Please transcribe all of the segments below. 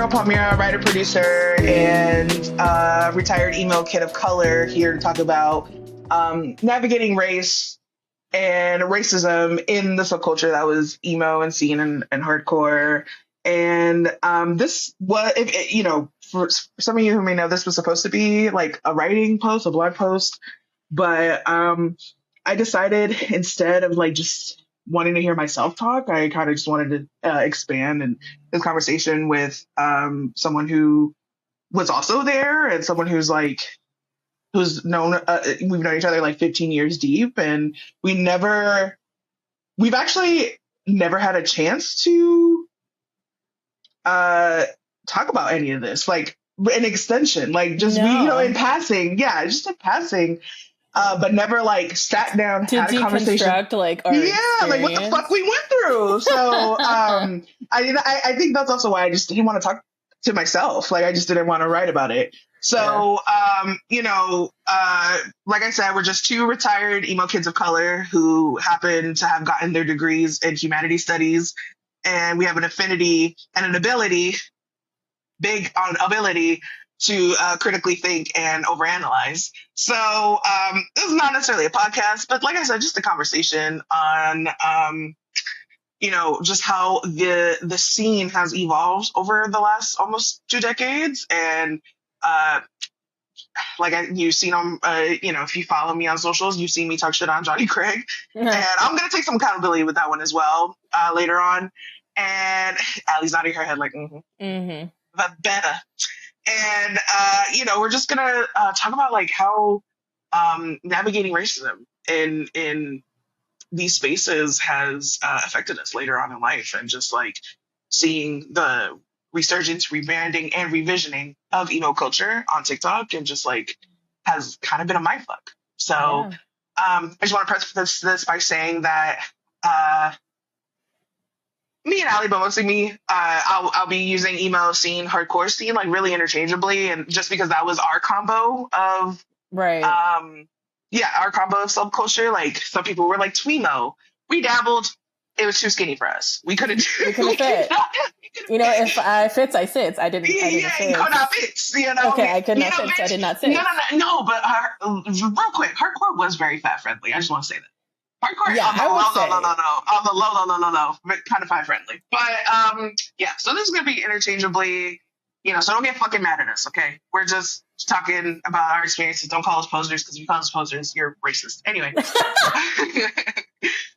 girl Palmyra, writer, producer, and retired emo kid of color, here to talk about navigating race and racism in the subculture that was emo and scene and hardcore. And this was, for some of you who may know, this was supposed to be like a writing post, a blog post, but I decided instead of like just wanting to hear myself talk, I kind of just wanted to expand and this conversation with someone who was also there and someone who's known, we've known each other like 15 years deep, and we've actually never had a chance to talk about any of this, like an extension, like just in passing. Yeah, just in passing. But never like sat down, to had a conversation. Like our experience. Like what the fuck we went through. So I think that's also why I just didn't want to talk to myself. Like I just didn't want to write about it. So like I said, we're just two retired emo kids of color who happen to have gotten their degrees in humanities studies, and we have an affinity and an ability, big on ability, to critically think and overanalyze. So this is not necessarily a podcast, but like I said, just a conversation on, just how the scene has evolved over the last almost 2 decades. And you've seen on, if you follow me on socials, you've seen me talk shit on Johnny Craig. And I'm going to take some accountability with that one as well later on. And Allie's nodding her head like, but better. And, we're just going to talk about like how navigating racism in these spaces has affected us later on in life, and just like seeing the resurgence, rebranding, and revisioning of emo culture on TikTok, and just like has kind of been a mindfuck. So I just want to preface this by saying that me and Allie, but mostly me, I'll be using emo scene, hardcore scene, like really interchangeably, and just because that was our combo of our combo of subculture. Like some people were like Twemo, we dabbled. It was too skinny for us. We couldn't fit. If I fits, I sits. I didn't fit. You could not fit. Okay, I could not fit, so I did not sit. No. But real quick, hardcore was very fat friendly. I just want to say that. Hardcore, yeah, on the low, but kind of fat friendly. But so this is gonna be interchangeably, so don't get fucking mad at us, okay? We're just talking about our experiences. Don't call us posers, because if you call us posers, you're racist. Anyway.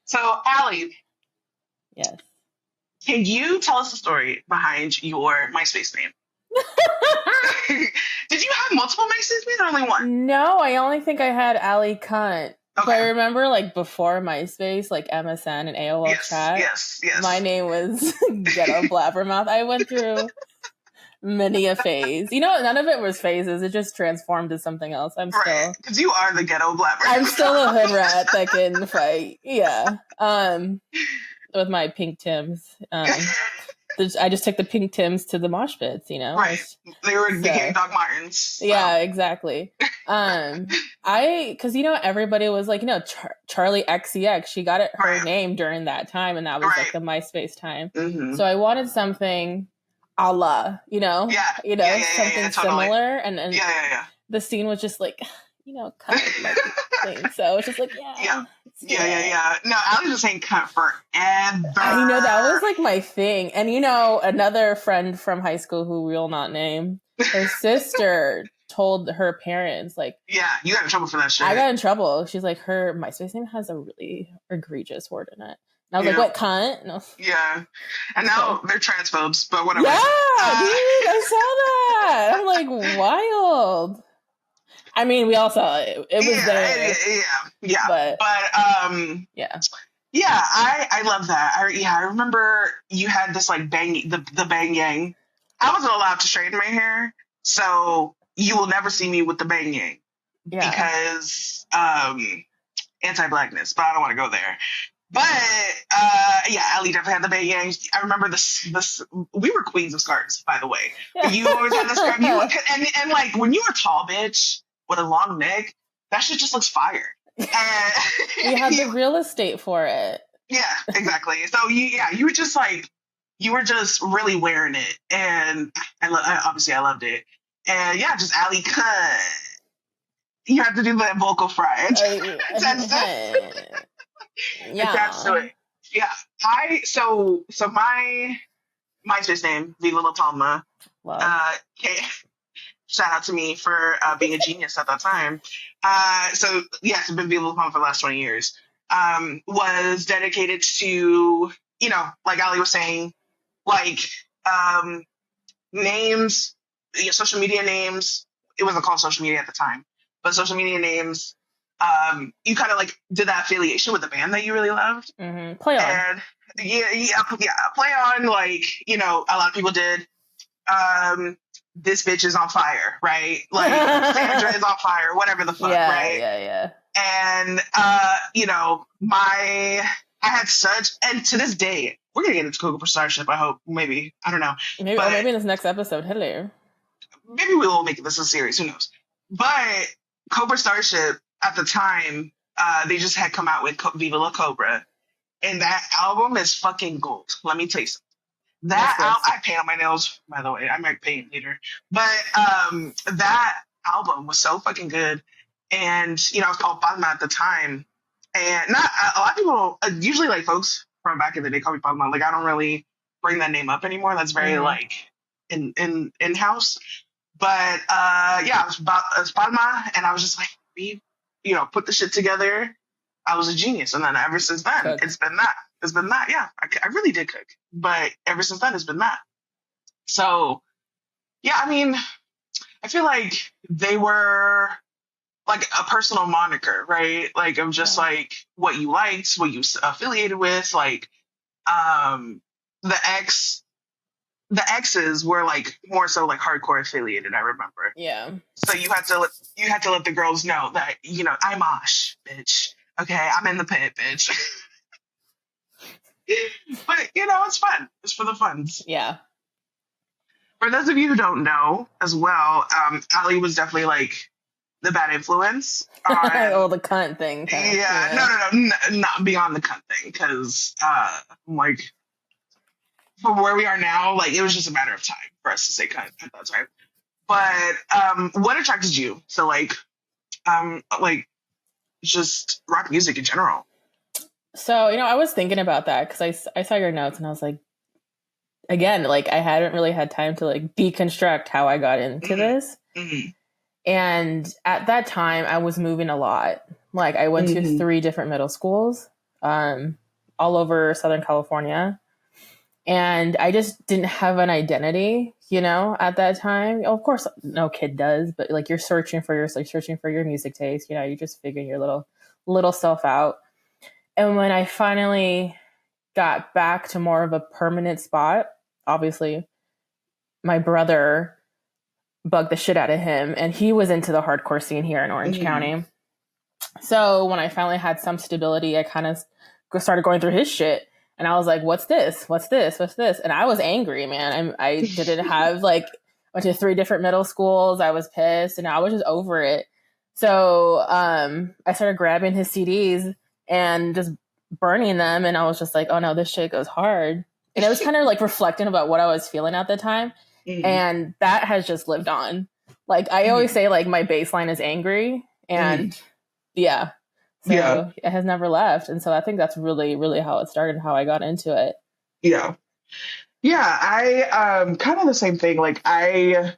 So Allie. Yes. Can you tell us the story behind your MySpace name? Did you have multiple MySpace names or only one? No, I only think I had Allie Cunt. Okay. But I remember, like, before MySpace, like MSN and AOL chat, yes. my name was Ghetto Blabbermouth. I went through many a phase. None of it was phases. It just transformed to something else. I'm still... Because you are the Ghetto Blabbermouth. I'm still a hood rat that can fight. Yeah. With my pink Tims. I just took the pink Tims to the mosh pits, Right. They were became Doc Martens. Yeah, exactly. Because, everybody was like, Charlie XCX, she got her name during that time, and that was like the MySpace time. Mm-hmm. So I wanted something a la, something similar. And the scene was just like, kind of like thing. So it's just like, yeah. No, I was just saying cut forever. That was like my thing. And another friend from high school who we'll not name, her sister told her parents, like, you got in trouble for that shit. I got in trouble. She's like, her MySpace name has a really egregious word in it. And I was like, what, cunt? No. Yeah. And now they're transphobes, but whatever. Yeah, dude, I saw that. I'm like, wild. I mean, we all saw it. It was there. Yeah. But I love that. I remember you had this like the bang yang. I wasn't allowed to straighten my hair, so you will never see me with the bang yang because anti-blackness. But I don't want to go there. But Ellie definitely had the bang yang. I remember this. We were queens of scarves, by the way. You always had the scarf. And like when you were tall, bitch, with a long neck, that shit just looks fire. And you had the real estate for it. Yeah, exactly. So you were just like, you were just really wearing it, and obviously I loved it. And yeah, just Ali Khan. You have to do that vocal fry attached to it. Yeah, my MySpace name, Viva La Palma. Shout out to me for being a genius at that time. So yes, I've been Viva La Palma for the last 20 years. Was dedicated to, like Ali was saying, like names, social media names. It wasn't called social media at the time, but social media names. You kind of like did that affiliation with the band that you really loved. Mm-hmm. Play on. And yeah. Play on, like, a lot of people did. This bitch is on fire, right? Like Sandra is on fire, whatever the fuck, right? Yeah. And I had such, and to this day, we're gonna get into Cobra Starship. I hope, maybe, I don't know, maybe in this next episode. Hello. Maybe we will make this a series. Who knows? But Cobra Starship at the time, they just had come out with Viva La Cobra, and that album is fucking gold. Let me tell you something. I paint on my nails, by the way. I might paint later. But that album was so fucking good. And, it was called Palma at the time. And not a lot of people, usually like folks from back in the day call me Palma. Like, I don't really bring that name up anymore. That's very like in-house. But yeah, it was Palma. And I was just like, we, put the shit together. I was a genius. And then ever since then, it's been that. Yeah. I really did cook. But ever since then, it's been that. So, yeah, I mean, I feel like they were like a personal moniker, right? Like, of just like what you liked, what you affiliated with. Like, the X's were like more so like hardcore affiliated, I remember. Yeah. So you had to let the girls know that, I'm Osh, bitch. Okay, I'm in the pit, bitch. But, it's fun. It's for the funs. Yeah. For those of you who don't know as well, Ali was definitely like the bad influence. The cunt thing. Yeah. No, not beyond the cunt thing. Because, like, from where we are now, like, it was just a matter of time for us to say cunt at that time. But what attracted you? So, like, just rock music in general. So, I was thinking about that because I saw your notes and I was like, again, like I hadn't really had time to like deconstruct how I got into this. Mm-hmm. And at that time I was moving a lot. Like I went to 3 different middle schools, all over Southern California. And I just didn't have an identity, at that time. Of course, no kid does, but like you're searching for your music taste, you're just figuring your little self out. And when I finally got back to more of a permanent spot, obviously my brother bugged the shit out of him and he was into the hardcore scene here in Orange County. So when I finally had some stability, I kind of started going through his shit and I was like, what's this? And I was angry, man. I didn't have went to 3 different middle schools. I was pissed and I was just over it. So I started grabbing his CDs and just burning them. And I was just like, oh no, this shit goes hard. And it was kind of like reflecting about what I was feeling at the time. And that has just lived on. Like I always say, like my baseline is angry and so it has never left. And so I think that's really, really how it started, how I got into it. Yeah. Yeah. I kind of the same thing. Like I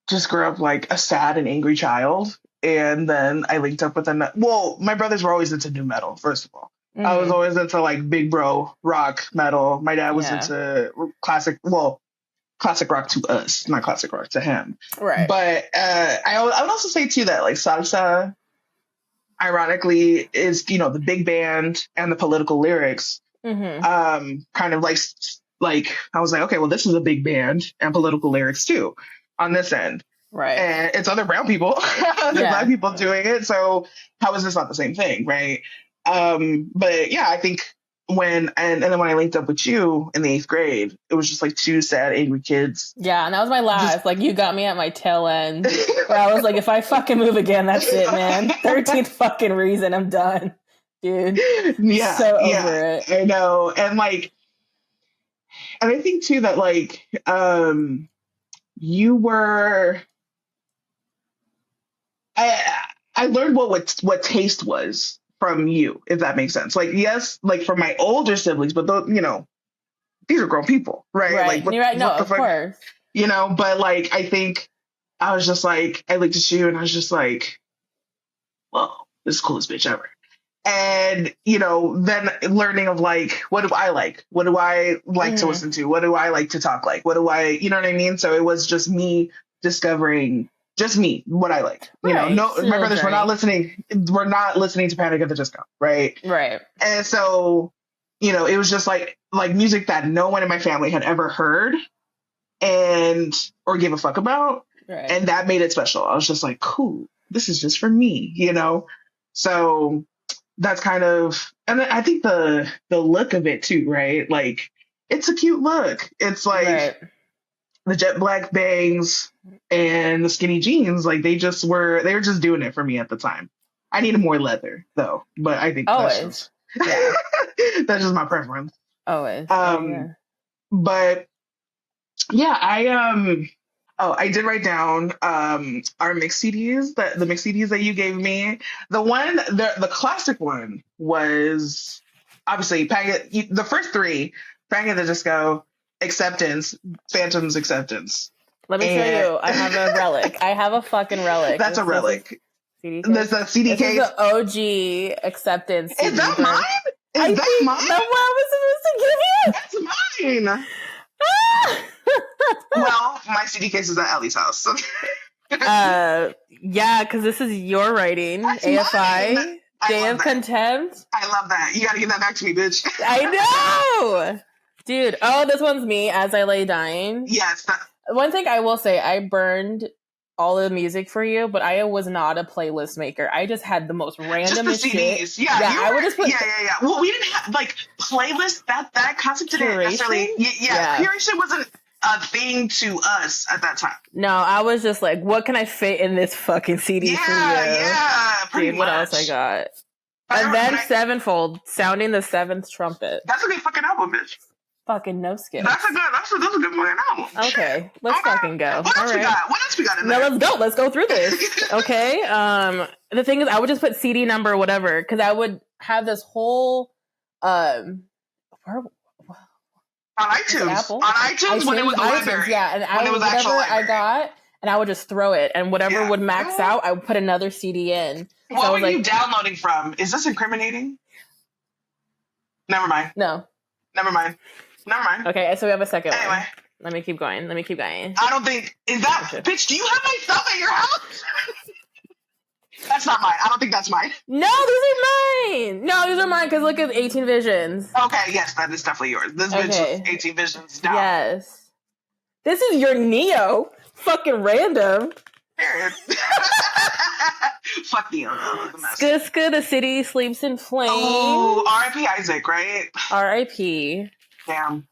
just grew up like a sad and angry child. And then I linked up with them. Well, my brothers were always into new metal, first of all. I was always into like big bro rock metal. My dad was into classic rock to us, not classic rock to him. Right. But I would also say too that like salsa, ironically, is, the big band and the political lyrics kind of like I was like, okay, well, this is a big band and political lyrics too on this end. Right. And it's other brown people, black people doing it. So how is this not the same thing? Right. But yeah, I think and then when I linked up with you in the 8th grade, it was just like 2 sad, angry kids. Yeah. And that was my last, like you got me at my tail end where I was like, if I fucking move again, that's it, man. 13th fucking reason, I'm done, dude. Yeah. So over it. I know. And like, And I think too that like you were I learned what taste was from you, if that makes sense. Like, yes, like from my older siblings, but these are grown people, right? Right. Like, You're right. No, what the of fuck, course. But like, I think I was just like, I looked at you and I was just like, well, this is the coolest bitch ever. And, then learning of like, what do I like? What do I like to listen to? What do I like to talk like? What do I, you know what I mean? So it was just me discovering just me, what I like. Right. No, my brothers, we're not listening to Panic at the Disco, right? Right. And so, it was just like music that no one in my family had ever heard or gave a fuck about. Right. And that made it special. I was just like, cool, this is just for me, So that's kind of, and I think the look of it too, right? Like, it's a cute look. It's like the jet black bangs and the skinny jeans, like they were just doing it for me at the time. I needed more leather though, but I think always. That's just my preference. Always. But yeah, I did write down our mix CDs, the mix CDs that you gave me. The classic one was obviously the first three: Panic at the Disco, Acceptance, Phantom's Acceptance. Let me show you. I have a relic. I have a fucking relic. That's a relic. CD case. There's a CD case. This is the OG Acceptance CD. Is that mine? I think that's what I was supposed to give you. That's mine. Well, my CD case is at Ellie's house. So. Yeah, because this is your writing. That's AFI. Mine. Day of Contempt. I love that. You gotta give that back to me, bitch. I know! Dude, this one's me as I lay dying. Yes. One thing I will say, I burned all the music for you, but I was not a playlist maker. I just had the most random shit. Yeah, I would just put. Yeah. Well, we didn't have like playlists. That concept didn't necessarily. Yeah, curation wasn't a thing to us at that time. No, I was just like, what can I fit in this fucking CD for you? Yeah, pretty much. What else I got? And then Sevenfold, sounding the seventh trumpet. That's a good fucking album, bitch. Fucking no skips. That's a good fucking album. Okay, let's fucking go. What else we got? What else we got in there? No, let's go. Let's go through this. Okay. The thing is, I would just put CD number, whatever, because I would have this whole on iTunes. On iTunes when it was the library. Yeah, and whatever I got, and I would just throw it, and whatever would max out, I would put another CD in. What were you downloading from? Is this incriminating? Never mind. No. Never mind. Okay, so we have a second one. Anyway. Let me keep going. I don't think... Is that... Okay. Bitch, do you have my stuff at your house? That's not mine. I don't think that's mine. No, these are mine. No, these are mine because look at 18 Visions. Okay, yes, that is definitely yours. This bitch is 18 Visions down. Yes. This is your Neo. Fucking random. Period. Fuck Neo. Skiska, the city sleeps in flames. Oh, R.I.P. Isaac, right? R.I.P. Damn.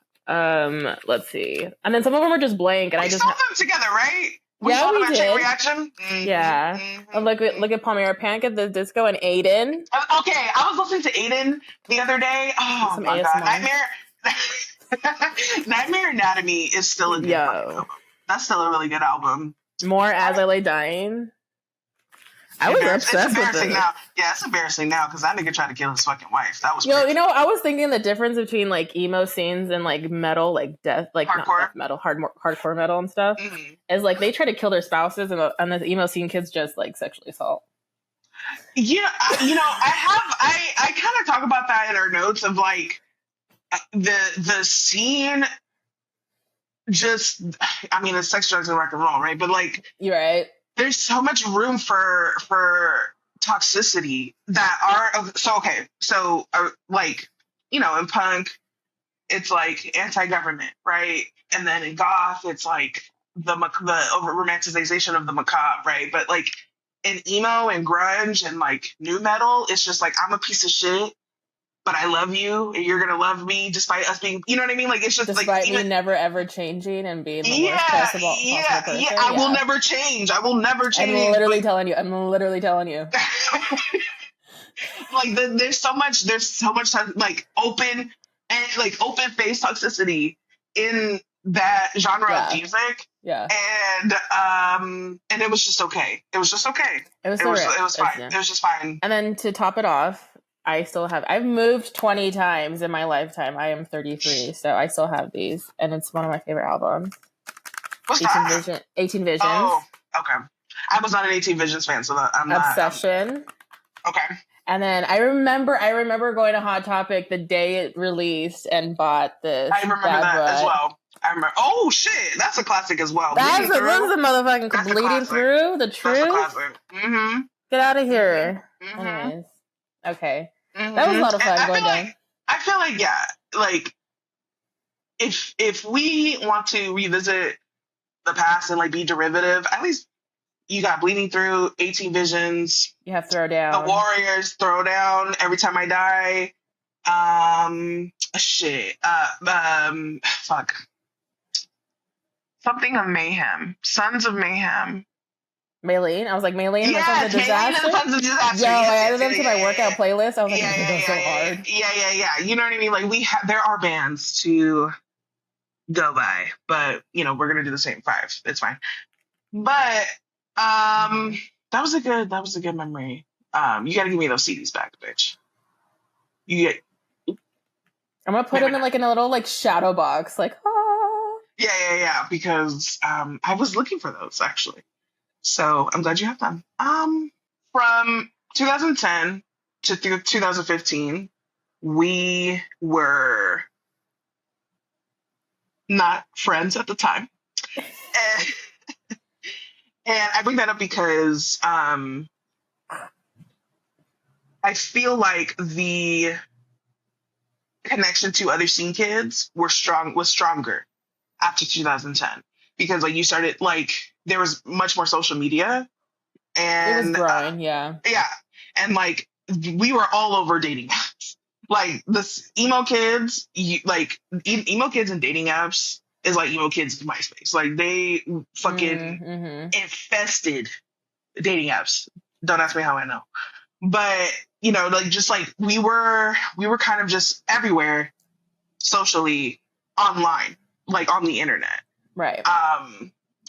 Let's see. And then some of them are just blank, and I just saw them together, right? We saw them at Chain Reaction. Mm-hmm. Yeah. Mm-hmm. Look at Palmyra Panic at the Disco and Aiden. Okay, I was listening to Aiden the other day. Oh my god, Nightmare Anatomy is still a good album. That's still a really good album. More As I Lay Dying. I was obsessed with it. Now. Yeah, it's embarrassing now because that nigga tried to kill his fucking wife. That was crazy. I was thinking the difference between like emo scenes and like metal, like death, like hardcore. Not death metal, hardcore metal and stuff. Mm-hmm. Is like they try to kill their spouses, and the emo scene kids just like sexually assault. Yeah, I kind of talk about that in our notes of like the scene. Just, I mean, it's sex, drugs, and rock and roll, right? But like, you're right. There's so much room for toxicity that are like, in punk it's like anti-government, right? And then in goth it's like the over romanticization of the macabre, right? But like in emo and grunge and like new metal, it's just like I'm a piece of shit, but I love you and you're gonna love me despite us being, you know what I mean? Like it's just despite like me never ever changing and being the worst possible person. Yeah, I will never change. I will never change. I'm literally telling you. Like there's so much like open face toxicity in that genre of Yeah. music. Yeah. And it was just okay. It was just okay. It was fine. It was just fine. And then to top it off, I've moved 20 times in my lifetime. I am 33, so I still have these, and it's one of my favorite albums. What's that? 18 Visions. Oh, okay. I was not an 18 Visions fan, so I'm not. Obsession. Okay. And then I remember going to Hot Topic the day it released and bought this. I remember that as well. I remember. Oh shit, that's a classic as well. That's a motherfucking Bleeding Through. The Truth. That's a classic. Mm-hmm. Get out of here. Mm-hmm. Anyways, okay, that was a lot of fun going down. I feel like like if we want to revisit the past and like be derivative, at least you got Bleeding Through, 18 Visions. You have Throwdown. The Warriors, Throwdown, Every Time I Die. Fuck. Something of Mayhem. Sons of Mayhem. Maylene? I was like, Maylene and the Sons of Disaster? Sons of Disaster. Yo, I added them to my workout playlist. I was like, so hard. Yeah. You know what I mean? Like, there are bands to go by, but, we're going to do the same 5. It's fine. But, that was a good memory. You got to give me those CDs back, bitch. I'm going to put them in a little, shadow box. Yeah, because I was looking for those, actually. So I'm glad you have them. From 2010 to 2015, we were not friends at the time. And I bring that up because I feel like the connection to other scene kids was stronger after 2010, because you started there was much more social media, and it was growing, yeah, and we were all over dating apps. This emo kids, emo kids and dating apps is like emo kids in MySpace. They fucking infested dating apps. Don't ask me how I know, but we were kind of just everywhere socially, online, on the internet. Right.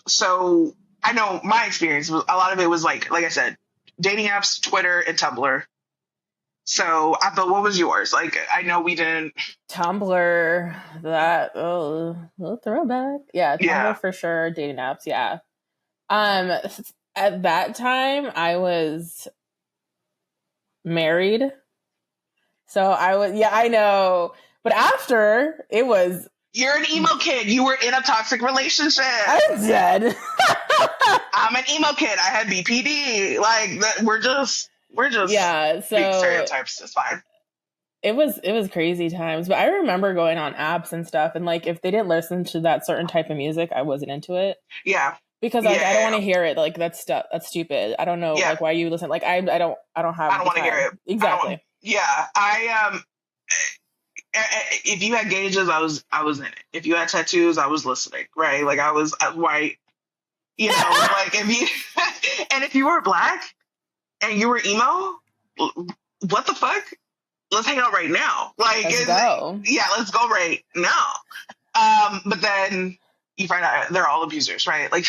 So I know my experience was, a lot of it was like I said, dating apps, Twitter, and Tumblr. So I thought, what was yours? I know we didn't. Tumblr, little throwback. Yeah, Tumblr for sure. Dating apps, yeah. At that time, I was married. So I know. But after, it was. You're an emo kid. You were in a toxic relationship. I'm dead. I'm an emo kid. I had BPD. We're just so big stereotypes. It's fine. It was crazy times. But I remember going on apps and stuff, and if they didn't listen to that certain type of music, I wasn't into it. Yeah. Because I don't want to hear it. That's stupid. I don't know why you listen. I don't want to hear it. Exactly. If you had gauges, I was in it. If you had tattoos, I was listening. Right? I was white. If you and if you were black and you were emo, what the fuck? Let's hang out right now. Let's go. Yeah, let's go right now. But then you find out they're all abusers, right? They're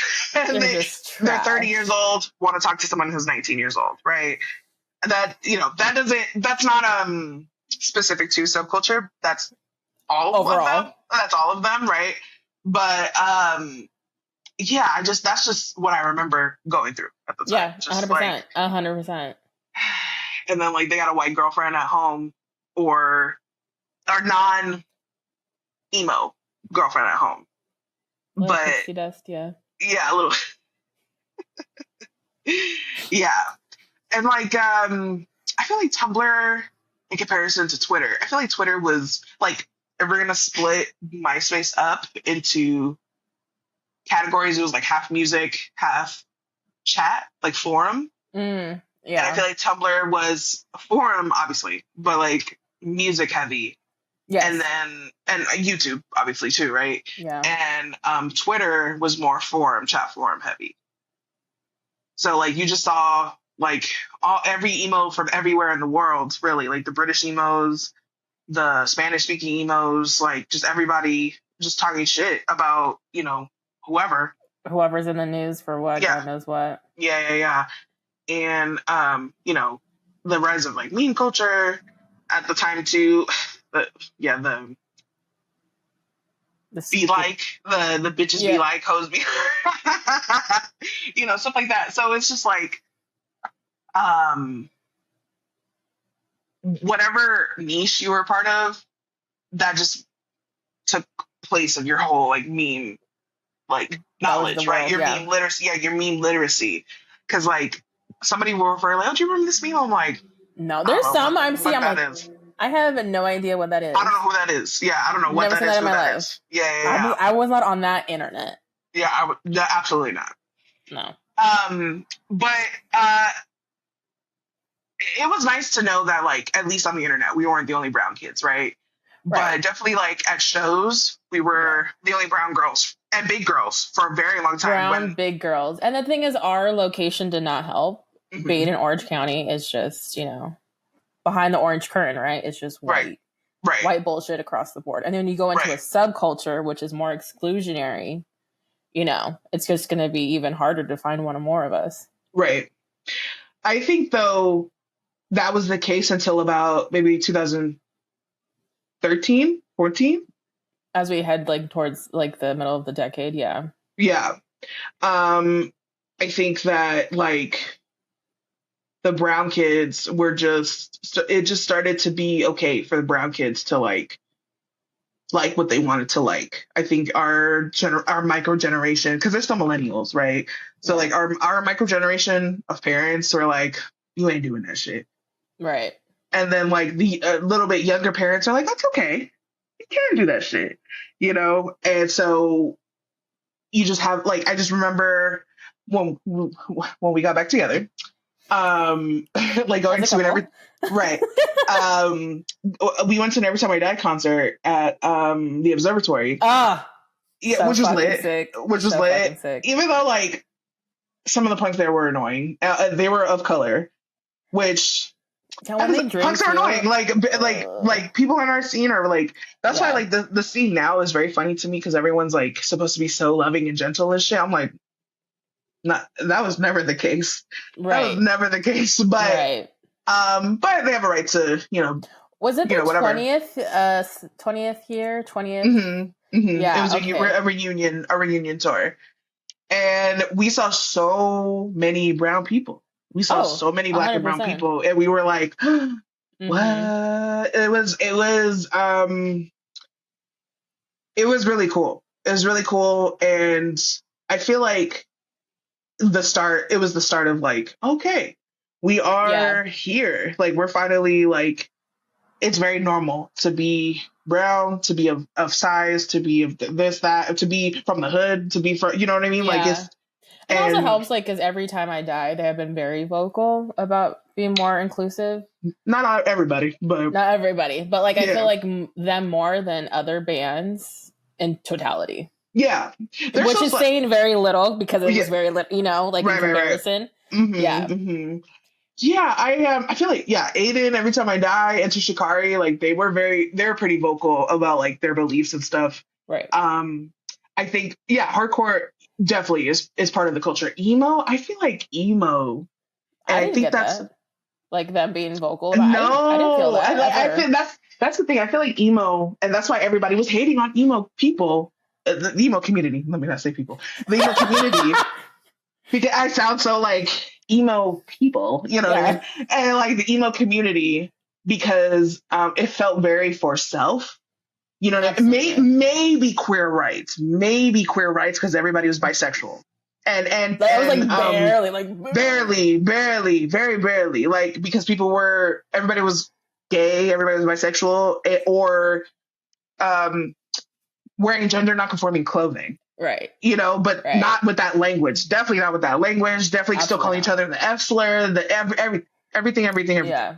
30 years old, want to talk to someone who's 19 years old, right? That's not specific to subculture. That's all overall. Of them. That's all of them, right? But that's just what I remember going through at the time. Yeah, 100%. 100%. And then they got a white girlfriend at home, or non emo girlfriend at home. But pixie dust, yeah. Yeah, a little. Yeah. And I feel like Tumblr, in comparison to Twitter, I feel like Twitter was if we're gonna split MySpace up into categories, it was half music, half chat, forum. Yeah. And I feel like Tumblr was a forum, obviously, but music heavy. Yes. And YouTube, obviously, too, right? Yeah. And Twitter was more chat forum heavy. So you just saw every emo from everywhere in the world, really, the British emos, the Spanish speaking emos, just everybody just talking shit about, whoever's in the news for what, yeah. God knows what. Yeah. And, the rise of like meme culture at the time too. The be like, the bitches be like, hoes be, stuff like that. So it's just like, whatever niche you were a part of, that just took place of your whole like meme like knowledge, right? Your meme literacy, your meme literacy. Because like somebody will refer like, "Oh, do you remember this meme?" I'm like, no, there's some I'm seeing. I'm like, I have no idea what that is. I don't know who that is. Yeah, I don't know what that is. Never seen that in my life. Yeah. I was not on that internet. Yeah, absolutely not. No. But it was nice to know that, like, at least on the internet, we weren't the only brown kids, right? But definitely, like, at shows, we were the only brown girls and big girls for a very long time. Big girls. And the thing is, our location did not help. Mm-hmm. Being in Orange County is just, behind the orange curtain, right? It's just white. Right. White bullshit across the board. And then you go into a subculture, which is more exclusionary, it's just going to be even harder to find one or more of us. Right. I think, though, that was the case until about maybe 2013, 14. As we head like towards like the middle of the decade. Yeah. Yeah. I think that like the brown kids were it just started to be okay for the brown kids to like what they wanted to like. I think our micro generation, because they're still millennials, right? So like our micro generation of parents were like, you ain't doing that shit. Right. And then like the little bit younger parents are like, that's okay. You can do that shit, And so you just have like, I just remember when we got back together, like going to an we went to an Every Time I Die concert at the Observatory. Which was lit. Sick. Which was lit. Even though like some of the punks there were annoying. They were of color, which punks are annoying. Like people in our scene are like, that's why like the scene now is very funny to me, because everyone's like supposed to be so loving and gentle and shit. I'm like, that was never the case. Right. That was never the case. But but they have a right to, Was it the 20th year? 20th? Mm-hmm. Mm-hmm. Yeah. It was a reunion tour. And we saw so many brown people. We saw so many Black 100%. And brown people, and we were like, what? It was really cool. It was really cool. And I feel like it was the start of like, okay, we are here. Like, we're finally like, it's very normal to be brown, to be of size, to be of this, that, to be from the hood, to be from, you know what I mean? Like it also helps, like, because Every Time I Die, they have been very vocal about being more inclusive. Not everybody, but like I feel like them more than other bands in totality. Yeah, which is saying very little, because it was very little, like in comparison. Right. Mm-hmm, yeah. Mm-hmm. Yeah, I feel like Aiden, Every Time I Die, Enter Shikari, like they were pretty vocal about like their beliefs and stuff. Right. I think hardcore definitely is part of the culture. Emo, I feel like emo. I think that's like them being vocal. No, I didn't feel that. I think that's the thing. I feel like emo, and that's why everybody was hating on emo people. The emo community. Let me not say people. The emo community, because I sound so like emo people, what I mean? And like the emo community, because it felt very for self. Maybe queer rights, because everybody was bisexual, and that was like barely, very barely, like, because everybody was gay, everybody was bisexual, or wearing gender non-conforming clothing. Right. But not with that language. Definitely not with that language. Definitely still calling each other the F slur, the everything. Yeah.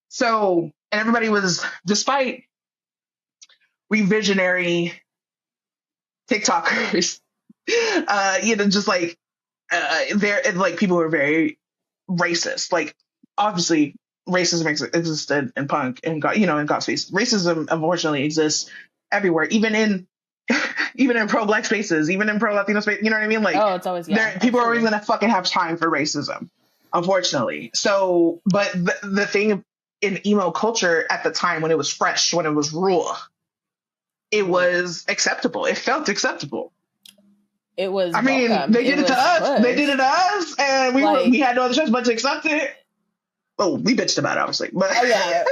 So, and everybody was, despite revisionary TikTokers, just like, like people were very racist. Like, obviously racism existed in punk and in God's face. Racism unfortunately exists everywhere, even in even in pro-Black spaces, even in pro-Latino spaces, you know what I mean? Like, oh, it's always, yeah, people are always going to fucking have time for racism, unfortunately. So, but the thing in emo culture at the time, when it was fresh, when it was raw, it was acceptable. It felt acceptable. It was, I mean, welcome. they did it to us. Pushed. They did it to us, and we had no other choice but to accept it. Oh, we bitched about it, obviously. But oh, yeah.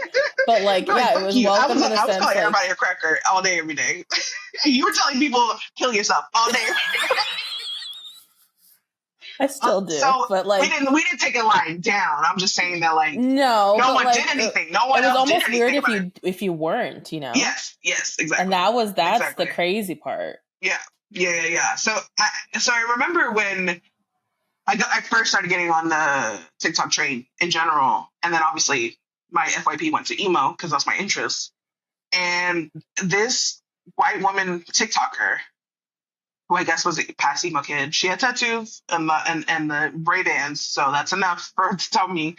But like, yeah, it was you. welcome in a I was sense. calling everybody a cracker all day, every day. You were telling people, kill yourself all day, every day. I still do. So but like, we didn't take a line down. I'm just saying that, like, no one like, did anything. No one else. It was else almost did weird if you weren't, you know. Yes, exactly. And that's exactly the crazy part. Yeah. So I remember when I first started getting on the TikTok train in general, and then obviously my FYP went to emo because that's my interest. And this white woman TikToker, who I guess was a past emo kid, she had tattoos and the Ray-Bans, so that's enough for her to tell me.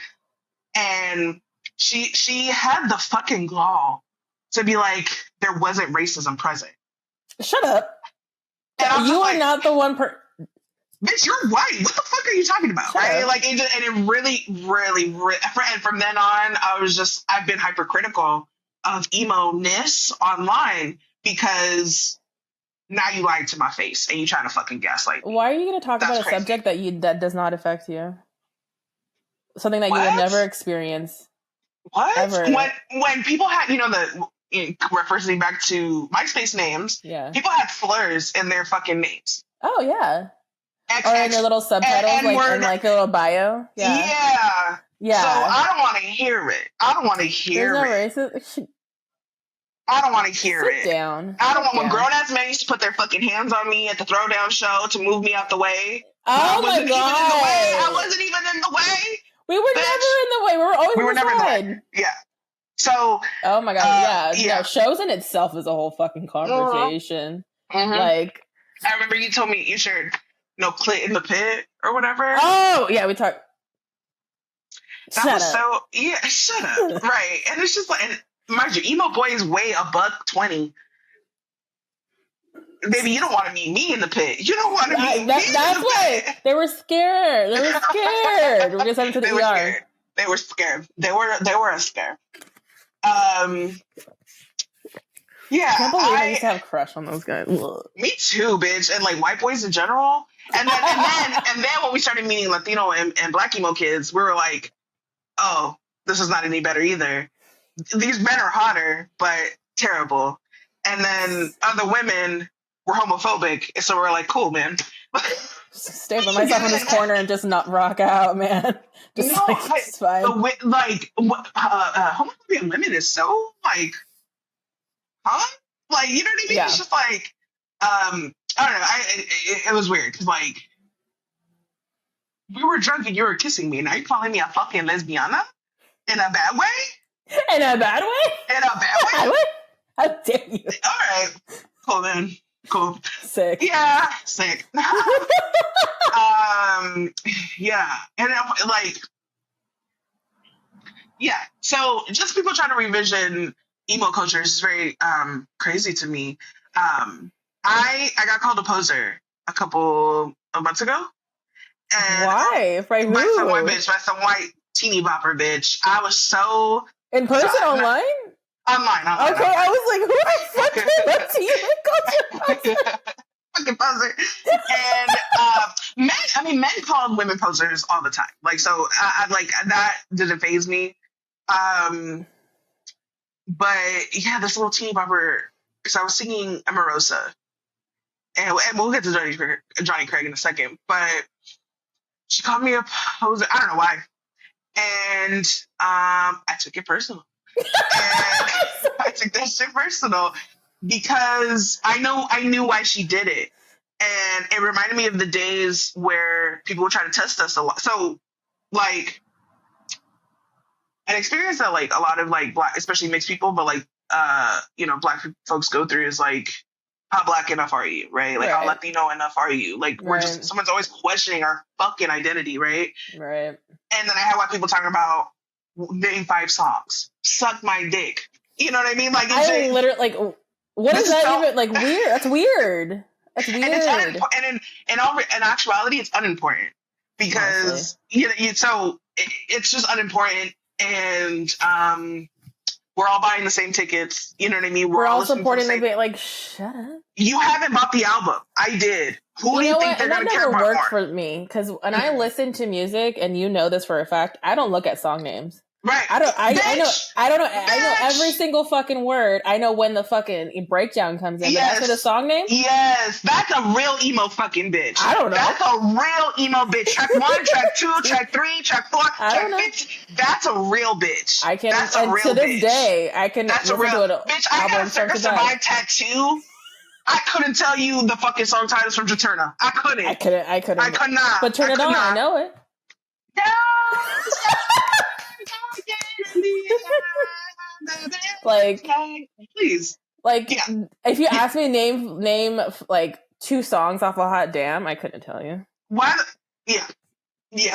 And she had the fucking gall to be like, there wasn't racism present. Shut up. And you are not the one bitch, you're white. What the fuck are you talking about? Shut right? up. Like, and it really, and from then on, I've been hypercritical of emo-ness online because now you lied to my face and you trying to fucking gaslight me. Why are you going to talk about a subject that does not affect you? Something that you would never experience. What? Ever. When people had, referencing back to MySpace names, people had slurs in their fucking names. Oh, yeah. Or in their little subtitles, in like a little bio. Yeah. So I don't want to hear it. I don't want to hear it. I don't want to hear it. Sit down. I don't want when grown-ass men used to put their fucking hands on me at the throwdown show to move me out the way. Oh, my God. I wasn't even in the way. We were never in the way. We were always never in the way. Yeah. So. Oh, my God. Yeah. Shows in itself is a whole fucking conversation. Mm-hmm. Like. I remember you told me you shared no clit in the pit or whatever. Oh, yeah. We talked. Shut up. Shut up. Right. And it's just like, and mind you, emo boys weigh $120. Baby, you don't want to meet me in the pit. You don't want to meet me. That's why they were scared. We're gonna send them to the ER. They were scared. They were a scare. Yeah, I can't believe I used to have a crush on those guys. Ugh. Me too, bitch, and like white boys in general. And then when we started meeting Latino and Black emo kids, we were like, oh, this is not any better either. These men are hotter, but terrible. And then other women were homophobic, and so we're like, cool, man. Stay by myself in this corner and just not rock out, man. It's fine. Homophobia in women is so like. Huh? Like, you know what I mean? Yeah. It's just like, I don't know. It was weird because, like, we were drunk and you were kissing me. Now you're calling me a fucking lesbiana? In a bad way? In a bad way? In a bad way? How dare you? All right. Cool, then. Cool. Sick. Yeah. Sick. Yeah. And, like, yeah. So just people trying to revision emo culture is very crazy to me. I got called a poser a couple of months ago. And why? By some white bitch, by some white teeny bopper bitch. I was so in person, online? Online. Okay, I was like, who the fuck is a teeny culture? Fucking poser. And men call women posers all the time. Like, so I like that didn't faze me. But yeah, this little teeny bopper, because I was singing Amorosa, and we'll get to Johnny Craig in a second, but she called me a poser. I don't know why. And I took it personal. And I took that shit personal because I knew why she did it. And it reminded me of the days where people were trying to test us a lot. So, like, an experience that like a lot of like Black, especially mixed people, but like Black folks go through is like, how Black enough are you, right? Like, how Latino enough are you? Like, we're just someone's always questioning our fucking identity, right? Right. And then I have white people talking about name 5 songs, suck my dick. You know what I mean? Like, I literally like What is that even like weird? That's weird. That's weird. And it's in actuality, it's unimportant because it's just unimportant, and we're all buying the same tickets. You know what I mean? We're all supporting the band. Like, shut up. You haven't bought the album. I did. Who do you think they're going to care about more? That never worked for me because when I listen to music, and you know this for a fact, I don't look at song names. Right. I know every single fucking word. I know when the fucking breakdown comes in. Yes. But that's the song name? Yes. That's a real emo fucking bitch. I don't know. That's a real emo bitch. Track 1, track 2, track 3, track 4, track 15. That's a real bitch. I can. That's a real to this day, I can. That's a real bitch. I got a Circus Survive tattoo. I couldn't tell you the fucking song titles from Juturna. I couldn't. I could not. But turn it on. I know it. Like, please. Like, if you ask me name like 2 songs off of Hot Damn, I couldn't tell you. What? Yeah.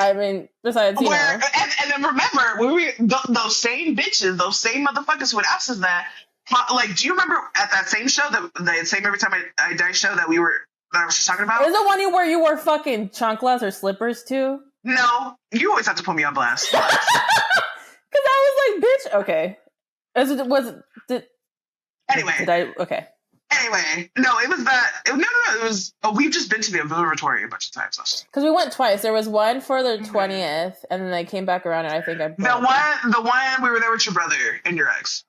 I mean, besides, you know. And then remember, those same bitches, those same motherfuckers who would ask us that. Like, do you remember at that same show, the same Every Time I Die show that I was just talking about? Is the one where you wore fucking chanclas or slippers too? No, you always have to put me on blast. Because I was like, bitch, okay. Anyway. Okay. Anyway, no, it was that. It was. We've just been to the observatory a bunch of times. Because we went twice. There was one for the 20th, and then they came back around, and I think the one we were there with your brother and your ex.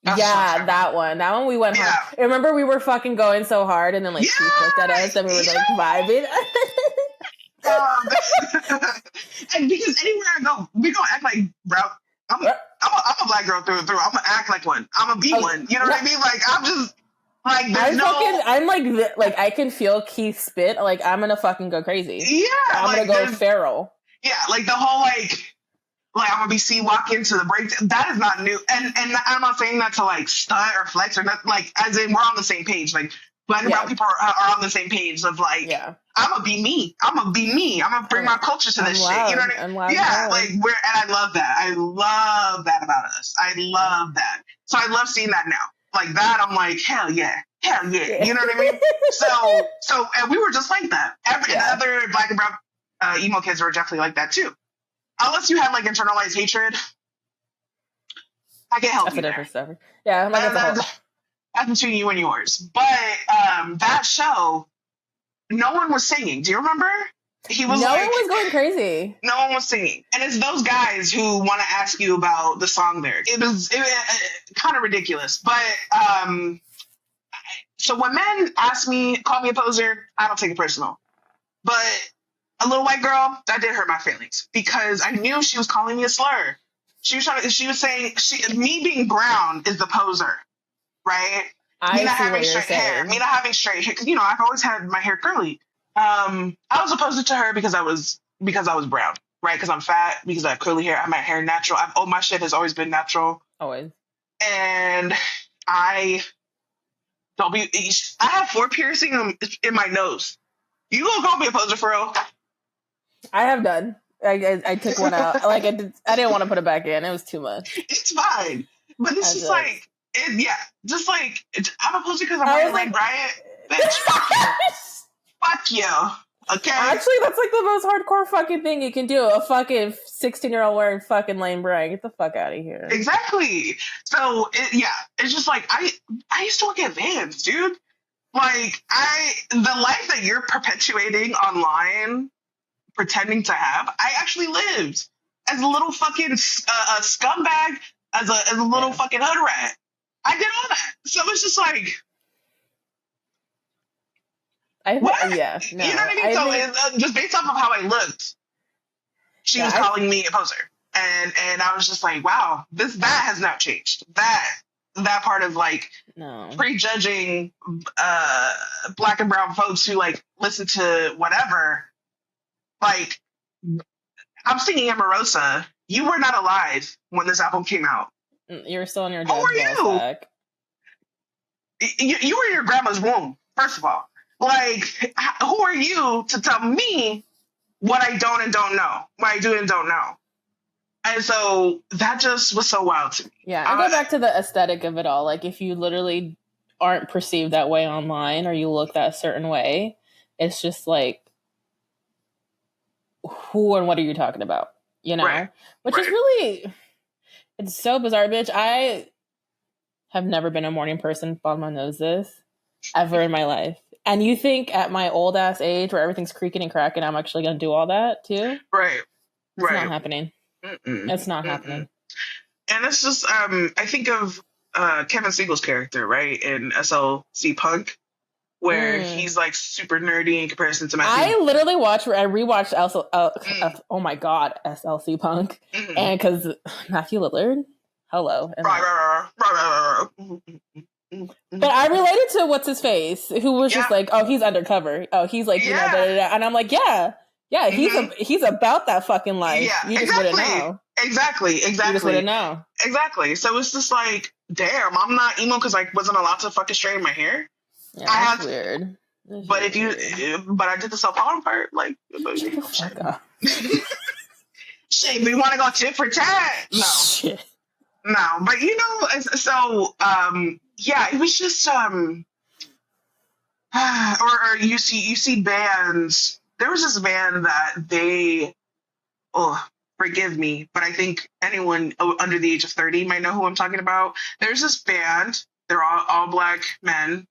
That one. That one we went home. I remember we were fucking going so hard, and then like she looked at us, and we were like vibing. And because anywhere I go, we gonna act like, bro. I'm a black girl through and through. I'm gonna act like one. I'm gonna be one. You know what I mean? Like, I'm just like, I'm like I can feel Keith spit. Like, I'm gonna fucking go crazy. Yeah, I'm gonna go feral. Yeah, like the whole like I'm gonna be seen walk into the break. That is not new. And I'm not saying that to like stunt or flex or not. Like, as in, we're on the same page. Like, black and brown people are on the same page of like, I'm gonna be me. I'm gonna bring my culture to this shit. You know what I mean? Like, and I love that. I love that about us. I love that. So I love seeing that now. Like that, I'm like, hell yeah. You know what I mean? So, and we were just like that. And other black and brown emo kids were definitely like that too. Unless you have like internalized hatred, I can help you. That's a different story. Yeah, I'm like, that's between you and yours. But that show, no one was singing. Do you remember? No one was going crazy. No one was singing. And it's those guys who want to ask you about the song lyrics. It was kind of ridiculous. But so when men call me a poser, I don't take it personal. But a little white girl, that did hurt my feelings because I knew she was calling me a slur. She was saying me being brown is the poser, right? Me not having straight hair, me not having straight hair, because I've always had my hair curly. I was opposed to her because I was brown, right? Because I'm fat, because I have curly hair, I have my hair natural. My shit has always been natural. Always. And I have 4 piercings in my nose. You gonna call me a poser for real? I have done. I took one out. Like I didn't want to put it back in. It was too much. It's fine, but it's just like, I'm opposed because I'm wearing Red Riot. Bitch, fuck you. Okay. Actually, that's like the most hardcore fucking thing you can do. A fucking 16-year-old wearing fucking Lane Bryant. Get the fuck out of here. Exactly. So it's just like I used to work at Vans, dude. Like the life that you're perpetuating online, pretending to have, I actually lived as a little fucking scumbag, as a little fucking hood rat. I did all that. So it's just like, what? Yeah. No, you know what I mean? So just based off of how I looked, she was calling me a poser. And I was just like, wow, that has not changed. That part of like prejudging black and brown folks who like listen to whatever. Like, I'm singing Amorosa. You were not alive when this album came out. You were still in your dad's ballsack. You were in your grandma's womb, first of all. Like, who are you to tell me what I don't and don't know, what I do and don't know? And so that just was so wild to me. Yeah, I go back to the aesthetic of it all. Like, if you literally aren't perceived that way online, or you look that certain way. It's just like, who and what are you talking about? You know? Right. Which is really, it's so bizarre, bitch. I have never been a morning person. Bottom line knows this. Ever in my life. And you think at my old ass age where everything's creaking and cracking, I'm actually going to do all that too? Right. It's not happening. It's not happening. And it's just, I think of Kevin Siegel's character, right, in SLC Punk, where he's like super nerdy in comparison to Matthew. I literally rewatched oh my god, SLC Punk, and because Matthew Lillard, hello, but I related to what's his face, who was just like, oh, he's undercover, oh, he's like, you know, da, da, da. And I'm like, yeah, he's about that fucking life. Yeah, you just wouldn't know. Exactly. You just wouldn't know. Exactly. So it's just like, damn, I'm not emo because I wasn't allowed to fucking straighten my hair. Yeah, that's weird. But I did the self-harm part, like, fuck up. Shit, we want to go tit for tat? No. Shit. No, but you know, so, yeah, it was just, or you see bands, there was this band that forgive me, but I think anyone under the age of 30 might know who I'm talking about. There's this band, they're all black men,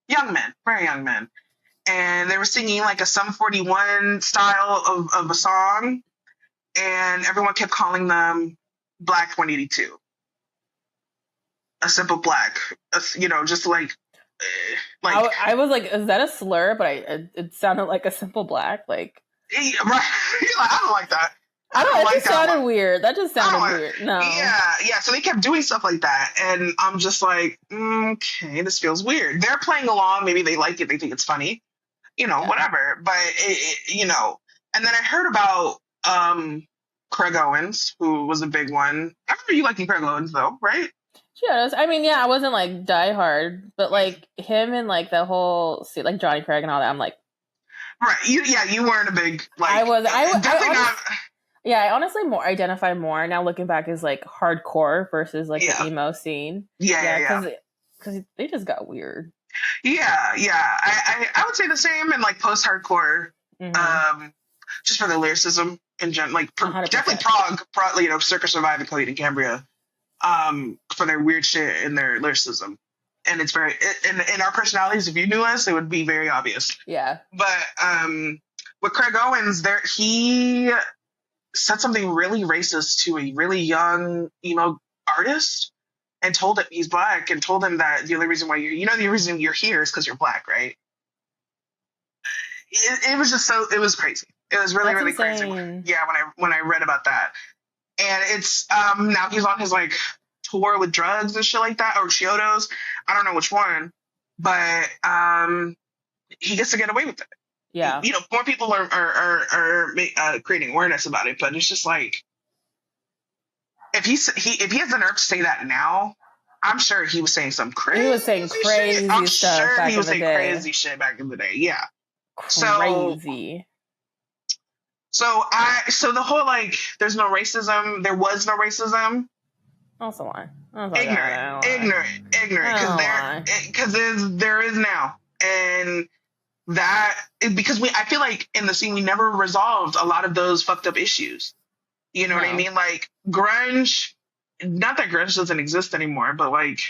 young men, very young men. And they were singing like a Sum 41 style of a song. And everyone kept calling them Black 182. A simple black, just like. I was like, is that a slur? But it sounded like a simple black. Like. Right. I don't like that. It just sounded weird. That just sounded weird. No. Yeah. So they kept doing stuff like that. And I'm just like, okay, this feels weird. They're playing along. Maybe they like it. They think it's funny. Whatever. But, and then I heard about Craig Owens, who was a big one. I remember you liking Craig Owens, though, right? Yes. I mean, yeah, I wasn't like diehard. But like him and like the whole, like Johnny Craig and all that, I'm like. Right. You weren't a big, like. I honestly more identify more now looking back as like hardcore versus like the emo scene. Yeah. Because they just got weird. Yeah. I would say the same in like post-hardcore, just for the lyricism in general, like definitely prog, Circa Survive and Coheed and Cambria, for their weird shit and their lyricism. And it's very, in our personalities, if you knew us, it would be very obvious. Yeah. But with Craig Owens, he said something really racist to a really young emo artist and told him he's black and told him that the only reason why the reason you're here is because you're black, right? It was just it was crazy. It was really, really crazy. Yeah, when I read about that. And it's, now he's on his like tour with drugs and shit like that, or Chiodos. I don't know which one, but he gets to get away with it. Yeah. More people are creating awareness about it, but it's just like, if he has the nerve to say that now, I'm sure he was saying some crazy. He was saying crazy shit. I'm stuff. sure back he was in the saying day. crazy shit back in the day. Yeah. Crazy. So the whole like, there's no racism. There was no racism. Also lie. Ignorant. Because there is now, and that because I feel like in the scene we never resolved a lot of those fucked up issues. You know what I mean? Like grunge. Not that grunge doesn't exist anymore, but like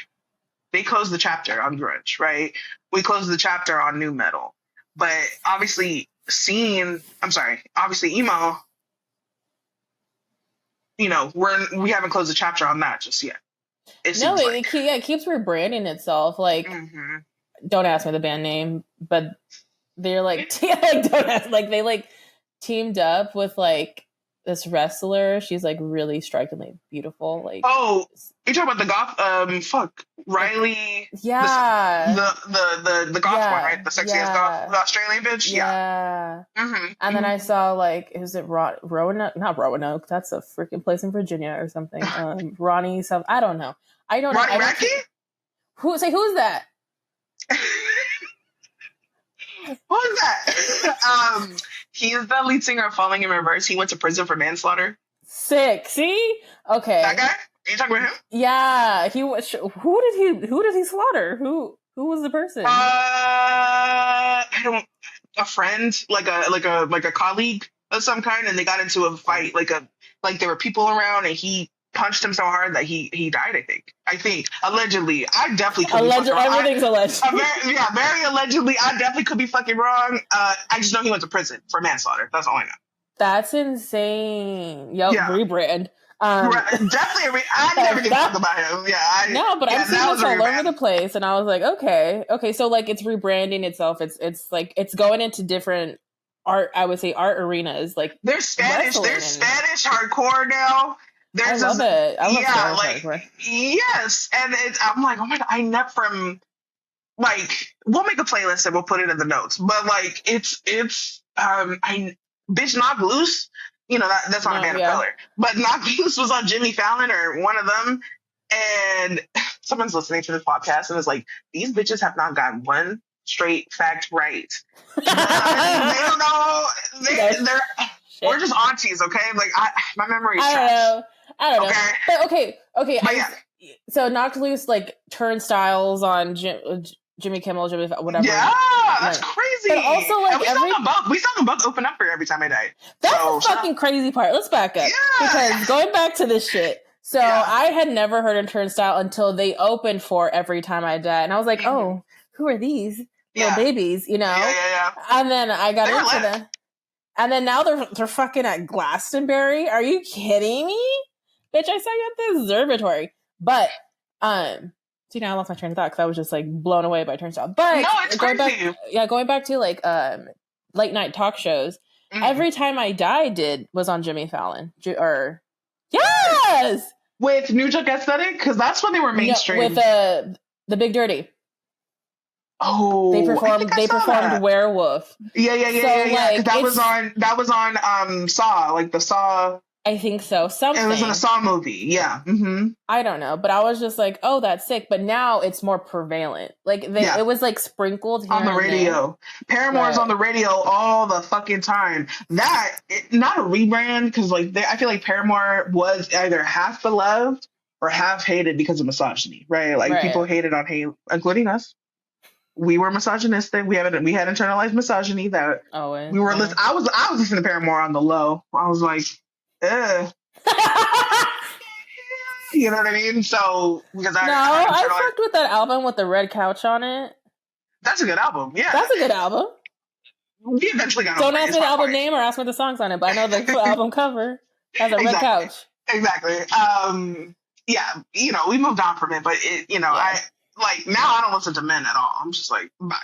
they closed the chapter on grunge, right? We closed the chapter on nu metal, but obviously emo. We haven't closed the chapter on that just yet. It keeps rebranding itself. Like, don't ask me the band name, but they're like, don't ask. Like they like teamed up with like this wrestler. She's like really strikingly beautiful. Like, oh, you're talking about the goth? Riley. Yeah. The goth one, right? The sexy ass goth, the Australian bitch. Yeah. And then I saw like, is it Roanoke? Not Roanoke. That's a freaking place in Virginia or something. Ronnie. I don't know. I don't know. Ronnie Radke? Who's that? Who's that? He is the lead singer of Falling in Reverse. He went to prison for manslaughter. Sick. See? Okay. That guy? Are you talking about him? Yeah. He was. Who did he slaughter? Who Who was the person? I don't. A friend, like a colleague of some kind, and they got into a fight. Like there were people around, and he punched him so hard that he died. I think allegedly. I definitely could be fucking wrong. Everything's alleged. Very allegedly. I definitely could be fucking wrong. I just know he went to prison for manslaughter. That's all I know. That's insane. Yo, rebrand. Definitely. I never did talk about him. I'm seeing this all over the place, and I was like, okay. So like, it's rebranding itself. It's like it's going into different art. I would say art arenas. Like there's Spanish. There's Spanish hardcore now. I love it. I love Spanish hardcore. Yes, and I'm like, oh my god, I never from like we'll make a playlist and we'll put it in the notes. But like it's Bitch Knock Loose. You know, that's on a man of color. But Knock Loose was on Jimmy Fallon or one of them. And someone's listening to this podcast and was like, these bitches have not gotten one straight fact right. They don't know. We're just aunties, okay? Like, my memory is trash. I don't know. But okay. So Knocked Loose, like, turnstiles on Jimmy Kimmel, whatever. Yeah, that's crazy. But also, like, we saw them both open up for Every Time I Die. That's the fucking crazy part. Let's back up. Yeah. Because going back to this shit. So I had never heard of Turnstile until they opened for Every Time I Die. And I was like, oh, who are these little babies, you know? Yeah. And then I got into them. And then now they're fucking at Glastonbury. Are you kidding me? Bitch, I saw you at the observatory. But, see, now I lost my train of thought because I was just like blown away by Turnstile. But no, it's crazy. Going back to like late night talk shows. Every Time I Die was on Jimmy Fallon. Yes, with New Jack Aesthetic, because that's when they were mainstream. With the Big Dirty. Oh, they performed Werewolf. Yeah. Like, that was on Saw, like the Saw. I think so. Something. It was in a Saw movie. Yeah. Mm-hmm. I don't know, but I was just like, oh, that's sick. But now it's more prevalent. Like it was like sprinkled here on the radio. Paramore's on the radio all the fucking time. Not a rebrand, because like I feel like Paramore was either half beloved or half hated because of misogyny, right? Like people hated on hate, including us. We were misogynistic. We had internalized misogyny that we were. I was listening to Paramore on the low. I was like, ugh. You know what I mean? So because I fucked with that album with the red couch on it. That's a good album. Yeah, that's a good album. We eventually got. Don't ask me the album name or ask me the songs on it, but I know the album cover has a red couch. Exactly. Yeah, you know, we moved on from it, but I now I don't listen to men at all. I'm just like, bye.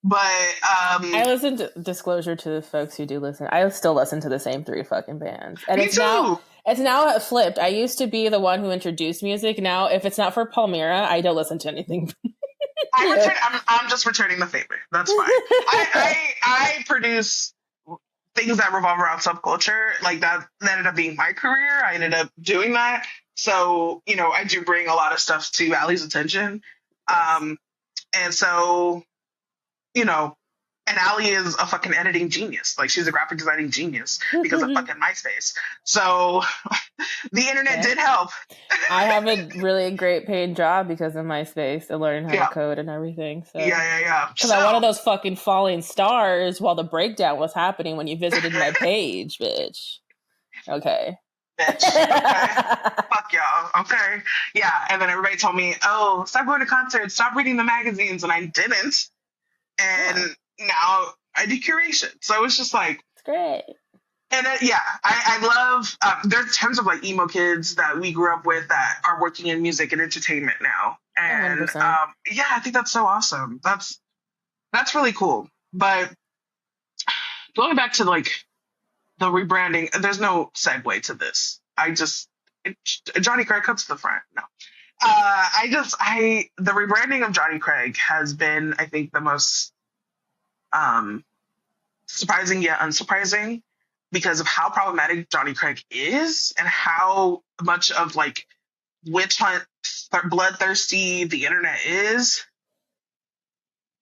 But I listen to disclosure to the folks who do listen. I still listen to the same 3 fucking bands, and it's now flipped. I used to be the one who introduced music. Now, if it's not for Palmyra, I don't listen to anything. I'm just returning the favor. That's fine. I produce things that revolve around subculture. Like that ended up being my career. I ended up doing that. So I do bring a lot of stuff to Allie's attention, and so. And Allie is a fucking editing genius. Like, she's a graphic designing genius because of fucking MySpace. So the internet did help. I have a really great paid job because of MySpace and learning how to code and everything. So yeah. Because I'm one of those fucking falling stars while the breakdown was happening when you visited my page, bitch. Okay. Bitch. Okay. Fuck y'all. Okay. Yeah. And then everybody told me, oh, stop going to concerts, stop reading the magazines. And I didn't. And now I do curation. So it's just like, it's great. And I love, there's tons of like emo kids that we grew up with that are working in music and entertainment now. And I think that's so awesome. That's really cool. But going back to like the rebranding, there's no segue to this. Johnny Craig comes to the front. No. The rebranding of Johnny Craig has been, I think, the most surprising yet unsurprising because of how problematic Johnny Craig is and how much of like witch hunt, bloodthirsty the internet is.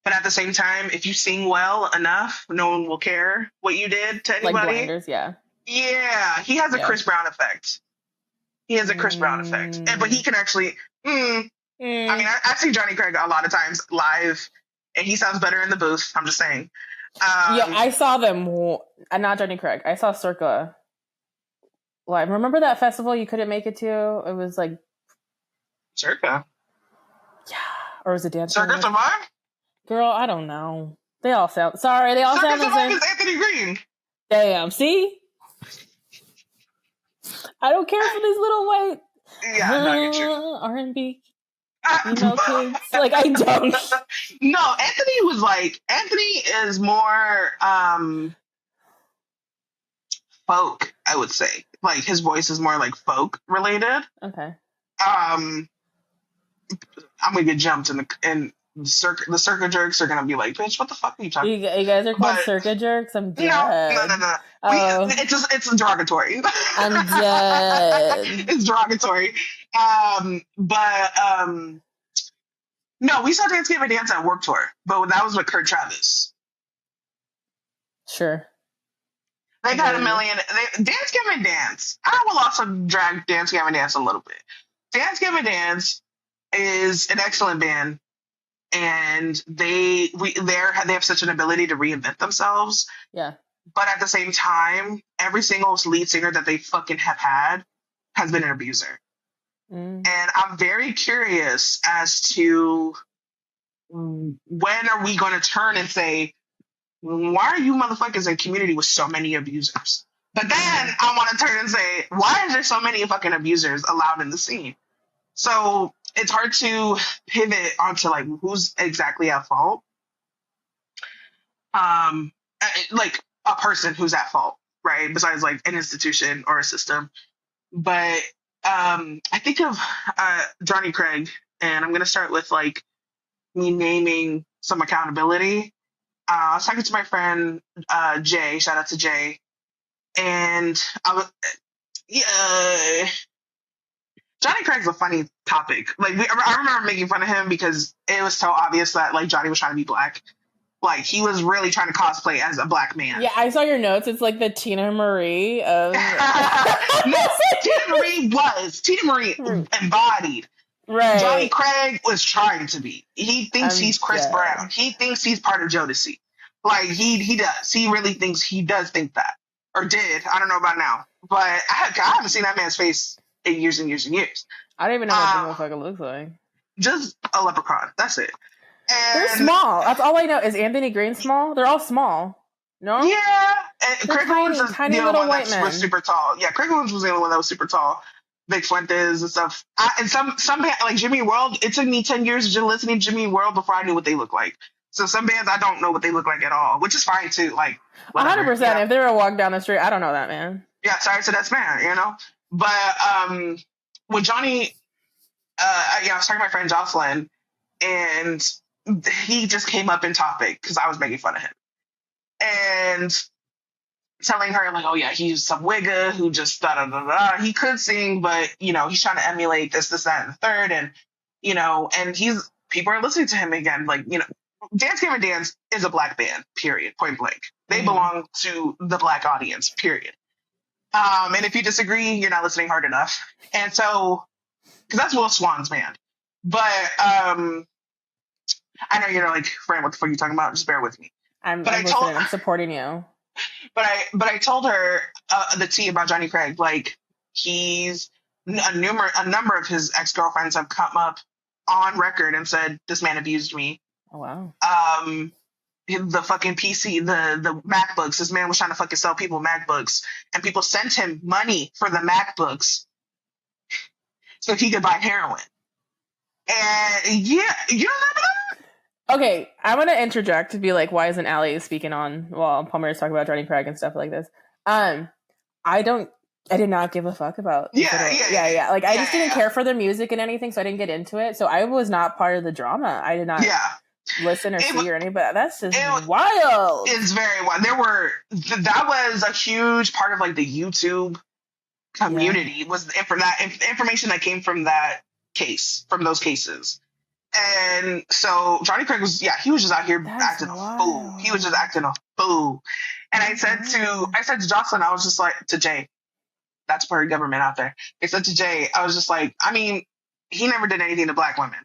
But at the same time, if you sing well enough, no one will care what you did to anybody. Like Blinders, yeah. Yeah, he has a Chris Brown effect. He has a Chris Brown effect. But he can actually, I mean, I see Johnny Craig a lot of times live, and he sounds better in the booth. I'm just saying. Yeah, I saw them. Not Johnny Craig. I saw Circa live. Remember that festival you couldn't make it to? It was like Circa. Yeah, or was it Dance? Circa Survive? Girl, I don't know. They all sound. Sorry, they all sound the same. Circa Survive is Anthony Green. Damn. See, I don't care for these little white. Yeah, I get you. R&B. Kids. Like, I don't. No, Anthony is more folk, I would say. Like, his voice is more like folk related. Okay. I'm gonna get jumped and the circa jerks are gonna be like, bitch, what the fuck are you talking about? You guys are called circa jerks? I'm dead. No. Oh. It's derogatory. I'm dead. It's derogatory. No, we saw Dance Gavin Dance at Warped Tour, but that was with Kurt Travis. Sure. They got a million. Dance Gavin Dance. I will also drag Dance Gavin Dance a little bit. Dance Gavin Dance is an excellent band, and they have such an ability to reinvent themselves. Yeah. But at the same time, every single lead singer that they fucking have had has been an abuser. And I'm very curious as to when are we going to turn and say, why are you motherfuckers in community with so many abusers? But then I want to turn and say, why is there so many fucking abusers allowed in the scene? So it's hard to pivot onto like who's exactly at fault. Like a person who's at fault, right? Besides like an institution or a system. But I think of Johnny Craig, and I'm going to start with like me naming some accountability. I was talking to my friend Jay, shout out to Jay, and Johnny Craig's a funny topic. Like I remember making fun of him because it was so obvious that like Johnny was trying to be black. Like he was really trying to cosplay as a black man. Yeah, I saw your notes. It's like the Tina Marie of. No, Tina Marie embodied. Right. Johnny Craig was trying to be. He thinks he's Chris Brown. He thinks he's part of Jodeci. Like he does. He really thinks he does think that, or did. I don't know about now, but I haven't seen that man's face in years and years and years. I don't even know what the motherfucker looks like. Just a leprechaun. That's it. And they're small. That's all I know. Is Anthony Green small? They're all small. No? Yeah. And Craig Owens is tiny the little one white that was super tall. Yeah, Craig Owens was the only one that was super tall. Vic Fuentes and stuff. And some like Jimmy World, it took me 10 years of listening to Jimmy World before I knew what they look like. So some bands I don't know what they look like at all, which is fine too. Like 100%. Yeah. If they were to walk down the street, I don't know that man. Yeah, sorry to that man, you know. But with Johnny, I was talking to my friend Jocelyn, and he just came up in topic because I was making fun of him. And telling her, like, oh, yeah, he's some wigga who just da-da-da-da. He could sing, but, you know, he's trying to emulate this, that, and the third. And, you know, and people are listening to him again. Like, you know, Dance Gavin Dance is a black band, period, point blank. They belong to the black audience, period. And if you disagree, you're not listening hard enough. And so, because that's Will Swan's band. But, I know you're like, Fran, what the fuck are you talking about? Just bear with me. I'm supporting you. But I told her the tea about Johnny Craig. Like he's a number of his ex-girlfriends have come up on record and said this man abused me. Oh wow. The fucking PC, the MacBooks. This man was trying to fucking sell people MacBooks, and people sent him money for the MacBooks so he could buy heroin. And yeah, you don't remember that? Okay, I want to interject to be like, why isn't Allie speaking on while Palmer is talking about Johnny Craig and stuff like this? I did not give a fuck about. Yeah. Like, I just didn't care for their music and anything, so I didn't get into it. So I was not part of the drama. I did not listen or see or anything, but that's just wild. It's very wild. That was a huge part of like the YouTube community was the information that came from those cases. And so Johnny Craig was just out here acting a fool. He was just acting a fool. And I said to Jocelyn, I was just like, to Jay, that's part of government out there. I said to Jay, I was just like, I mean, he never did anything to black women.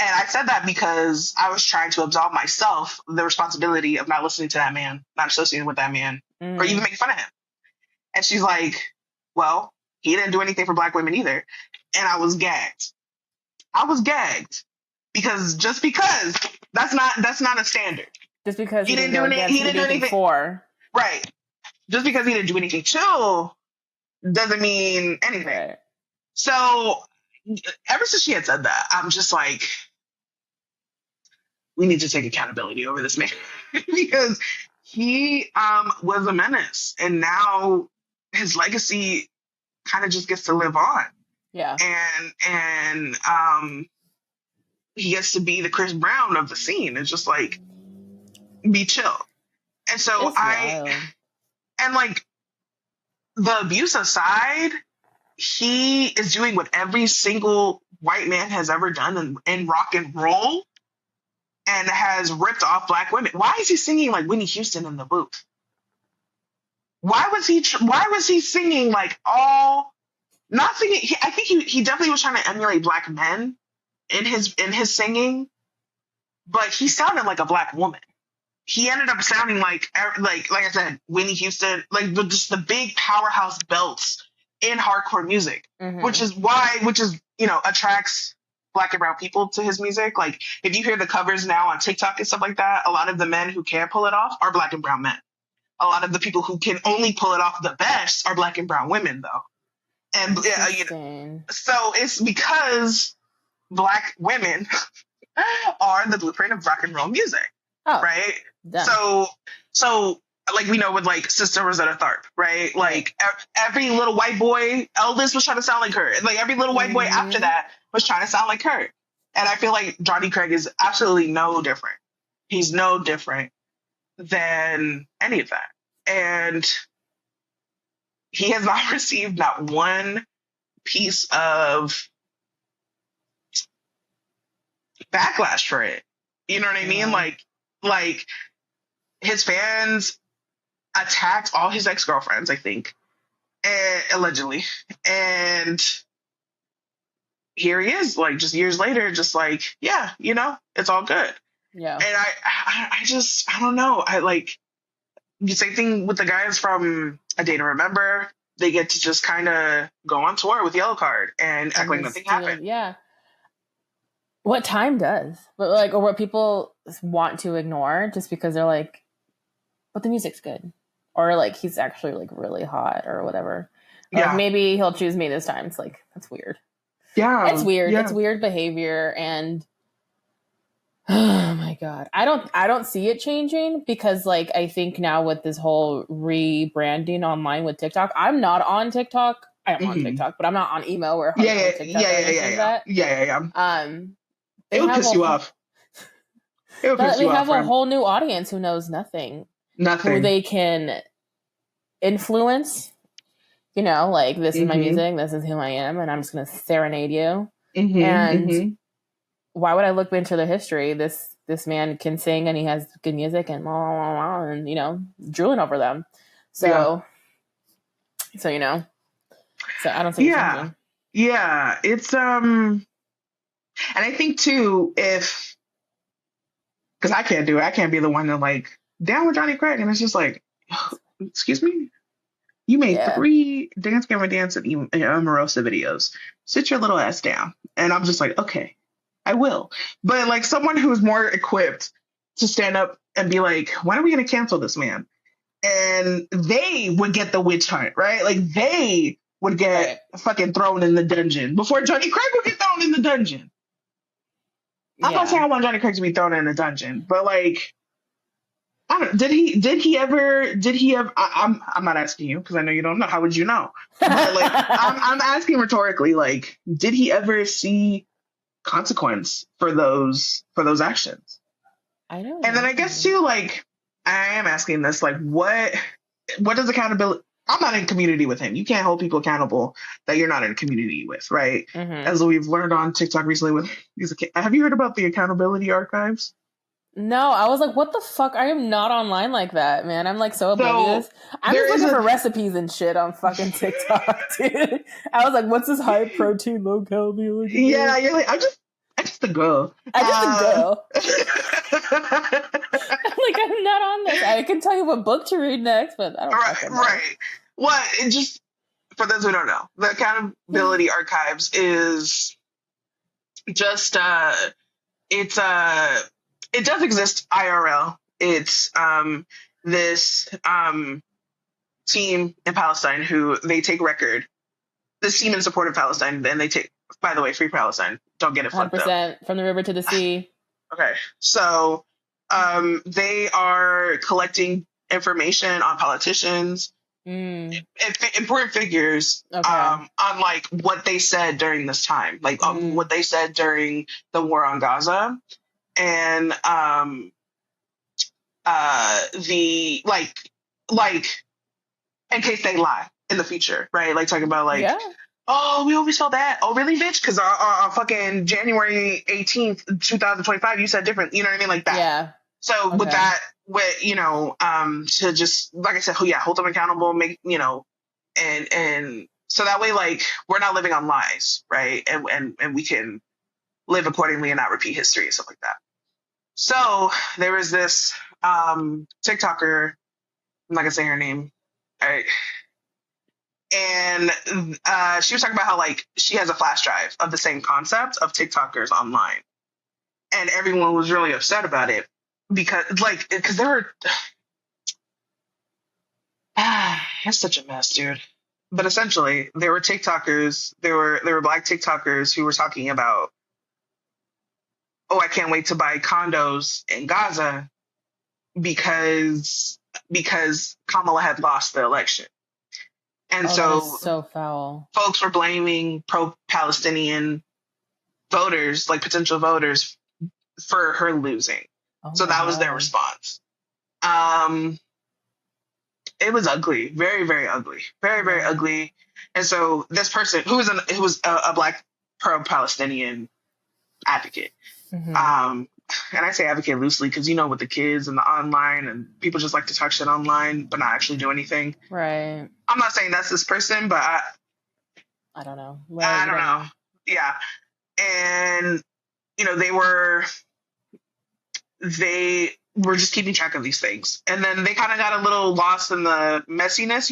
And I said that because I was trying to absolve myself of the responsibility of not listening to that man, not associating with that man, or even making fun of him. And she's like, well, he didn't do anything for Black women either. And I was gagged. Because just because that's not a standard. Just because he didn't do anything for. Right. Just because he didn't do anything to doesn't mean anything. Right. So ever since she had said that, I'm just like, we need to take accountability over this man because he was a menace, and now his legacy kind of just gets to live on. Yeah. And he gets to be the Chris Brown of the scene. It's just like, be chill. And so and like the abuse aside, he is doing what every single white man has ever done in rock and roll, and has ripped off Black women. Why is he singing like Whitney Houston in the booth? Why was he singing like not singing? I think he definitely was trying to emulate Black men in his singing, but he sounded like a Black woman. He ended up sounding like I said, Whitney Houston, like just the big powerhouse belts in hardcore music, which is attracts Black and brown people to his music. Like if you hear the covers now on TikTok and stuff like that, a lot of the men who can pull it off are Black and brown men. A lot of the people who can only pull it off the best are Black and brown women, though. And so it's because Black women are the blueprint of rock and roll music, right? Done. So like we know with like Sister Rosetta Tharpe, right? Like every little white boy, Elvis was trying to sound like her. Like every little white boy after that was trying to sound like her. And I feel like Johnny Craig is absolutely no different. He's no different than any of that. And he has not received not one piece of backlash for it. You know what I mean? Like his fans attacked all his ex-girlfriends, I think, allegedly. And here he is, like, just years later, just like, yeah, it's all good. Yeah. And I don't know. I like the same thing with the guys from A Day to Remember. They get to just kind of go on tour with Yellow Card and act like nothing happened. Yeah. What time does, but like, or what people want to ignore just because they're like, but the music's good, or like he's actually like really hot or whatever. Yeah. Like maybe he'll choose me this time. It's like, that's weird. Yeah. It's weird. Yeah. It's weird behavior. And oh my God, I don't see it changing because like, I think now with this whole rebranding online with TikTok, I'm not on TikTok. I am on TikTok, but I'm not on emo or TikTok or anything like that. Yeah. It would piss you off. They have a whole new audience who knows nothing. Who they can influence. Like, this is my music, this is who I am, and I'm just going to serenade you. And why would I look into the history? This man can sing and he has good music and blah, blah, blah, and, drooling over them. So I don't see it changing. Yeah. It's, and I think too, because I can't do it, I can't be the one to like down with Johnny Craig, and it's just like, excuse me, you made 3 Dance Gavindance and Omarosa videos. Sit your little ass down, and I'm just like, okay, I will. But like someone who is more equipped to stand up and be like, when are we going to cancel this man? And they would get the witch hunt, right? Like they would get fucking thrown in the dungeon before Johnny Craig would get thrown in the dungeon. I'm not saying I want Johnny Craig to be thrown in a dungeon, but like, I don't. Did he ever? I'm not asking you because I know you don't know. How would you know? But like, I'm asking rhetorically. Like, did he ever see consequence for those actions? I don't know. And then I guess too, like, I am asking this, like, what does accountability? I'm not in community with him. You can't hold people accountable that you're not in a community with, right? As we've learned on TikTok recently with these. Have you heard about the accountability archives? No, I was like, what the fuck? I am not online like that, man. I'm like so oblivious. I'm just looking for recipes and shit on fucking TikTok, dude. I was like, what's this high protein, low calorie? Yeah, you're like, I just a girl. I'm just a girl. Like, I'm not on this. I can tell you what book to read next, but I don't fucking know. Right. Well, it just, for those who don't know, the Accountability Archives is just, it does exist IRL. It's this team in Palestine who they take record. This team in support of Palestine, and they take, by the way, free Palestine. Don't get it fucked up. 100% from the river to the sea. Okay, so they are collecting information on politicians, important figures, on like what they said during this time, like what they said during the war on Gaza, and the like in case they lie in the future, right? Like talking about like, oh, we always saw that. Oh, really, bitch? Because on fucking January 18th, 2025, you said different. You know what I mean? Like that. Yeah. So with that, to just, like I said, hold them accountable, make, and so that way, like, we're not living on lies, right? And we can live accordingly and not repeat history and stuff like that. So there was this TikToker, I'm not gonna say her name, right? And she was talking about how, like, she has a flash drive of the same concept of TikTokers online. And everyone was really upset about it because they were... it's such a mess, dude. But essentially, there were TikTokers, there were Black TikTokers who were talking about, oh, I can't wait to buy condos in Gaza because Kamala had lost the election. And so foul. Folks were blaming pro-Palestinian voters, like potential voters, for her losing. So that was their response. It was ugly, very, very ugly, very, very ugly. And so this person who was a Black pro-Palestinian advocate, and I say advocate loosely because, with the kids and the online and people just like to talk shit online but not actually do anything. Right. I'm not saying that's this person, but I don't know. I don't know. Yeah. And, they were just keeping track of these things. And then they kind of got a little lost in the messiness,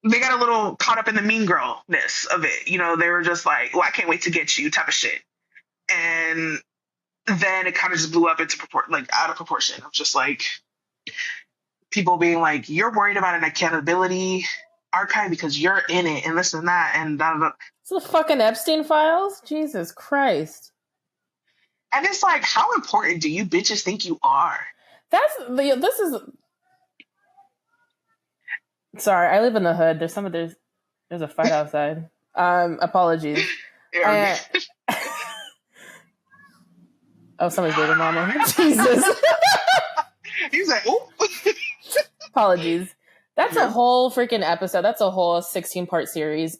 they got a little caught up in the mean girl-ness of it. They were just like, well, I can't wait to get you type of shit. And then it kind of just blew up into out of proportion of just like people being like, you're worried about an accountability archive because you're in it and this and that. And it's the fucking Epstein files. Jesus Christ. And it's like, how important do you bitches think you are? Sorry, I live in the hood. There's a fight outside. Apologies. Oh, somebody's baby mama. Jesus. He's like, oh. Apologies. That's a whole freaking episode. That's a whole 16-part series.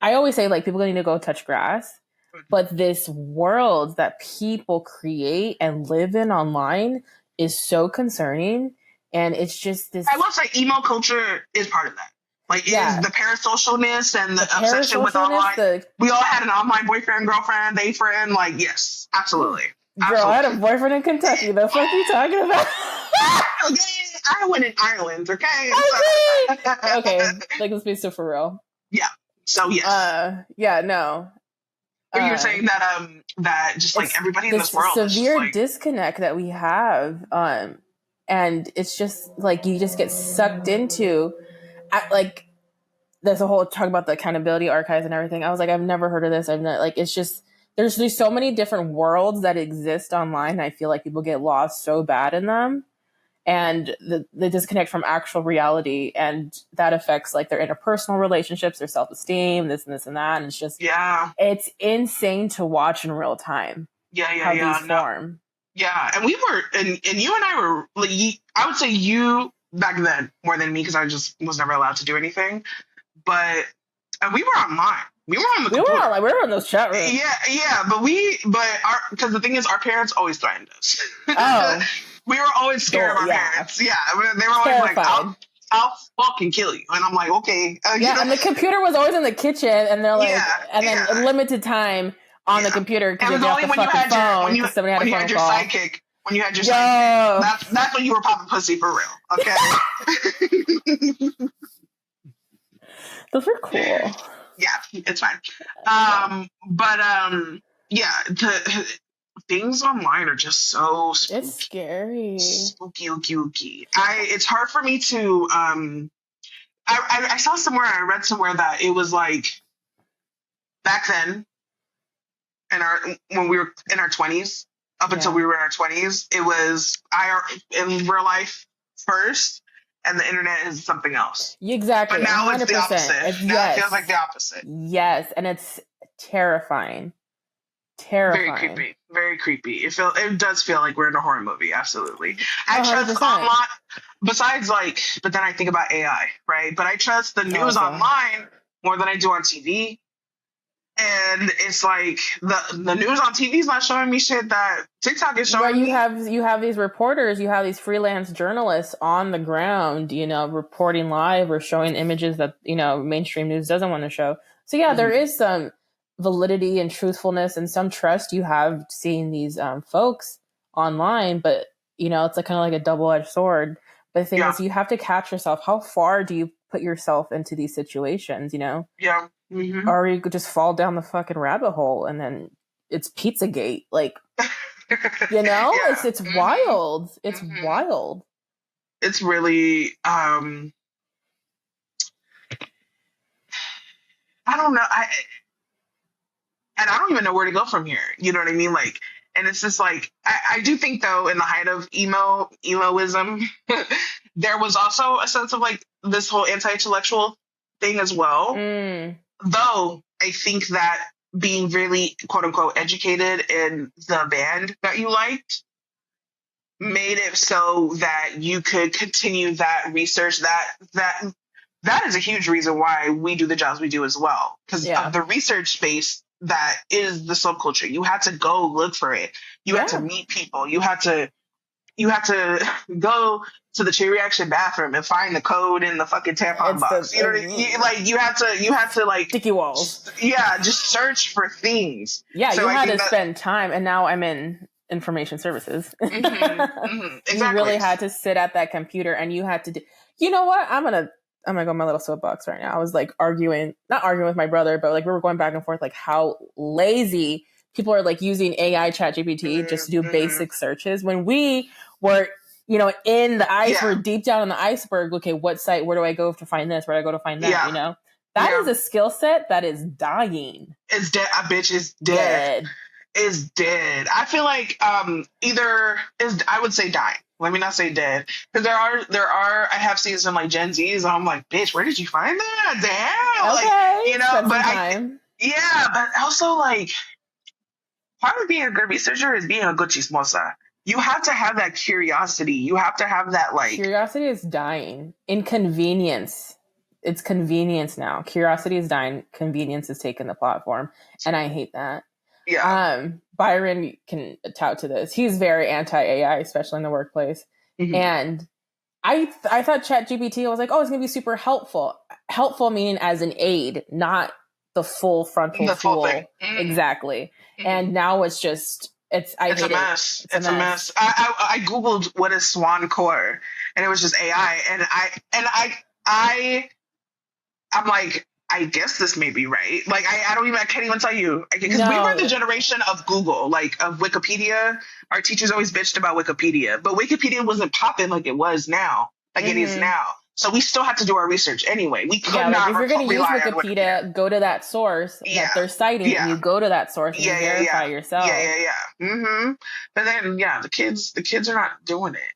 I always say, like, people need to go touch grass. But this world that people create and live in online is so concerning. And it's just this... I will say emo culture is part of that. Like, is the parasocialness and the obsession with online. We all had an online boyfriend, girlfriend, day friend. Like, yes, absolutely. Girl, I had a boyfriend in Kentucky. The fuck are you talking about? I went in Ireland, okay? Okay, like, let's be super real. Yeah, so yes. No. But you were saying that just, like, everybody in this world is severe disconnect that we have, and it's just, like, you just get sucked into... like, there's a whole talk about the accountability archives and everything. I was like, I've never heard of this. I've not, like, it's just, there's so many different worlds that exist online. I feel like people get lost so bad in them, and the disconnect from actual reality, and that affects, like, their interpersonal relationships, their self-esteem, this and this and that. And it's just, it's insane to watch in real time. How these form. Yeah. And we were, and you and I were, like, I would say you back then more than me, because I just was never allowed to do anything. But we were online. We were on the computer. We were in those chat rooms. Yeah. Because the thing is, our parents always threatened us. Oh. We were always scared of our parents. Yeah. They were always terrified. Like, I'll fucking kill you. And I'm like, okay. And the computer was always in the kitchen, and they're like, then limited time on the computer because you get off the fucking phone because somebody had a phone call. Sidekick. When you had your sidekick, that's when you were popping pussy for real. Okay. Those were cool. Yeah, it's fine. The things online are just so spooky. It's scary. Spooky. It's hard for me to I saw somewhere, I read somewhere that it was like back then when we were in our 20s, up until we were in our 20s, it was in real life first, and the internet is something else. Exactly. But now 100%. it's the opposite. Now it feels like the opposite. Yes, and it's terrifying. Very creepy. It does feel like we're in a horror movie. Absolutely. I trust 100%. online. Besides, but then I think about AI, right? But I trust the news online more than I do on TV. And it's like the news on TV is not showing me shit that TikTok is showing me. You have these reporters, you have these freelance journalists on the ground, reporting live or showing images that, mainstream news doesn't want to show. So there is some validity and truthfulness and some trust you have seeing these folks online, but it's kind of like a double-edged sword. But the thing is, you have to catch yourself. How far do you put yourself into these situations? Yeah. Mm-hmm. Or you could just fall down the fucking rabbit hole and then it's Pizzagate. It's wild. It's wild. It's really, I don't know. I don't even know where to go from here. You know what I mean? And it's just I do think though, in the height of emoism, there was also a sense of this whole anti-intellectual thing as well. Though I think that being really quote unquote educated in the band that you liked made it so that you could continue that research. That is a huge reason why we do the jobs we do as well. Because of the research space that is the subculture. You had to go look for it. You had to meet people. You had to go to the chain reaction bathroom and find the code in the fucking tampon box. You had to sticky walls. Just search for things. Yeah, so you had to spend time, and now I'm in information services. Exactly. You really had to sit at that computer, and you had to do. You know what? I'm gonna go on my little soapbox right now. I was not arguing with my brother, but we were going back and forth, how lazy people are using AI ChatGPT just to do basic searches when we were, in the iceberg, deep down in the iceberg. Okay, what site? Where do I go to find this? Where do I go to find that? That is a skill set that is dying. It's dead. A bitch is dead. Is dead. I feel like I would say dying. Let me not say dead, because there are. I have seen some Gen Zs, and I'm like, bitch, where did you find that? Damn, but also part of being a good researcher is being a good chismosa. You have to have that curiosity. You have to have that curiosity is dying. Inconvenience. It's convenience now. Curiosity is dying. Convenience is taking the platform, and I hate that. Yeah. Byron can tout to this. He's very anti-AI, especially in the workplace. Mm-hmm. And I thought ChatGPT, I was it's going to be super helpful. Helpful meaning as an aid, not the full frontal tool. Exactly. Mm-hmm. And now it's just, it's a mess. It's a mess. I Googled what is Swan Core, and it was just AI. And I'm like, I guess this may be right. I can't even tell you. Because we were the generation of Google, of Wikipedia. Our teachers always bitched about Wikipedia. But Wikipedia wasn't popping like it was now. It is now. So we still had to do our research anyway. We could not if you're going to use Wikipedia, go to that source that they're citing, and you go to that source and you verify yourself. Yeah. Mm-hmm. But then, the kids are not doing it.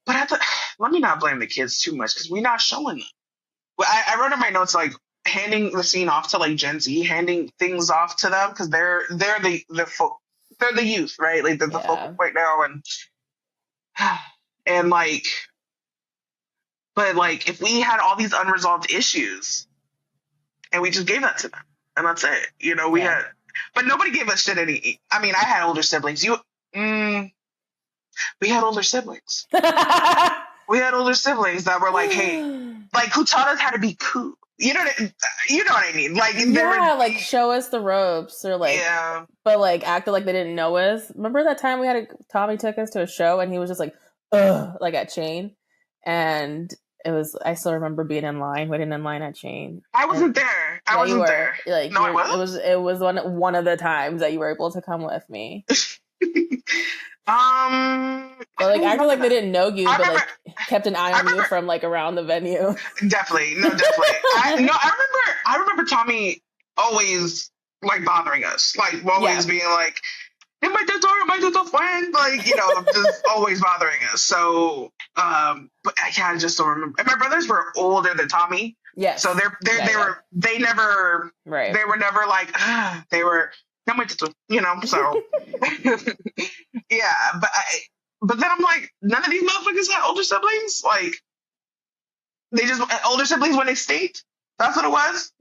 But let me not blame the kids too much, because we're not showing them. Well, I wrote in my notes, handing the scene off to Gen Z, handing things off to them, because they're the youth, right? They're the focal point now, but if we had all these unresolved issues and we just gave that to them, and that's it, we had, but nobody gave us shit I had older siblings. We had older siblings. We had older siblings that were like, hey, like who taught us how to be cool. You know what I mean? Like, like show us the ropes, or like, but like acted like they didn't know us. Remember that time Tommy took us to a show and he was just like, ugh, like at Chain, and I still remember being in line, waiting in line at Chain. I wasn't there. I wasn't there. Like, no, I wasn't. It was one of the times that you were able to come with me. But like acted like they didn't know you, but like kept an eye on you from like around the venue. Definitely. I remember Tommy always like bothering us, like always being like, my tutor friend, like, you know, just always bothering us. So, but yeah, I just don't remember. And my brothers were older than Tommy. Yeah. So they were never like, they were, you know, so yeah, but then I'm like, none of these motherfuckers had older siblings. Like, they just older siblings when they state. That's what it was.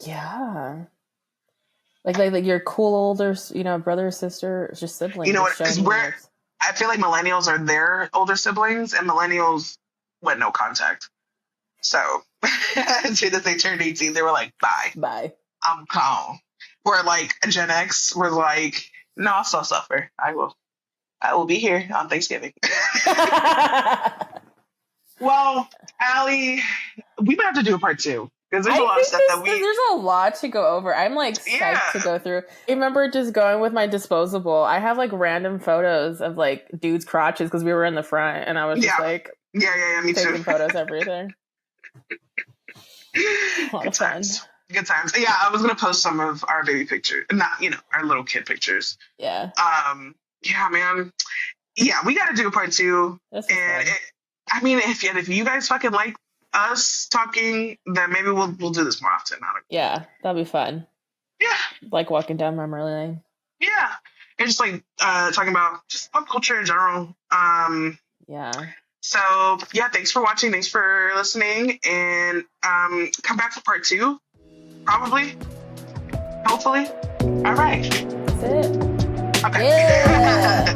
Yeah, like your cool older, you know, brother or sister, just siblings. You know what? I feel like millennials are their older siblings, and millennials went no contact. So as soon as they turned 18, they were like, bye, I'm calm. Where like Gen X were like, no, I'll still suffer. I will be here on Thanksgiving. Well, Allie, we might have to do a part 2 because there's a lot of stuff there's a lot to go over. I'm like psyched to go through. I remember just going with my disposable. I have like random photos of like dudes' crotches because we were in the front, and I was just like, me taking too. Photos, everything. A lot of fun. Good times. Yeah, I was gonna post some of our baby pictures, not, you know, our little kid pictures. Yeah. Yeah, man. Yeah, we got to do a part 2. And I mean, if you guys fucking like us talking, then maybe we'll do this more often. Yeah, that'd be fun. Yeah. Like walking down memory lane. Yeah, and just like talking about just pop culture in general. Yeah. So yeah, thanks for watching. Thanks for listening, and come back for part 2. Probably. Hopefully. All right. That's it. Okay. Yeah.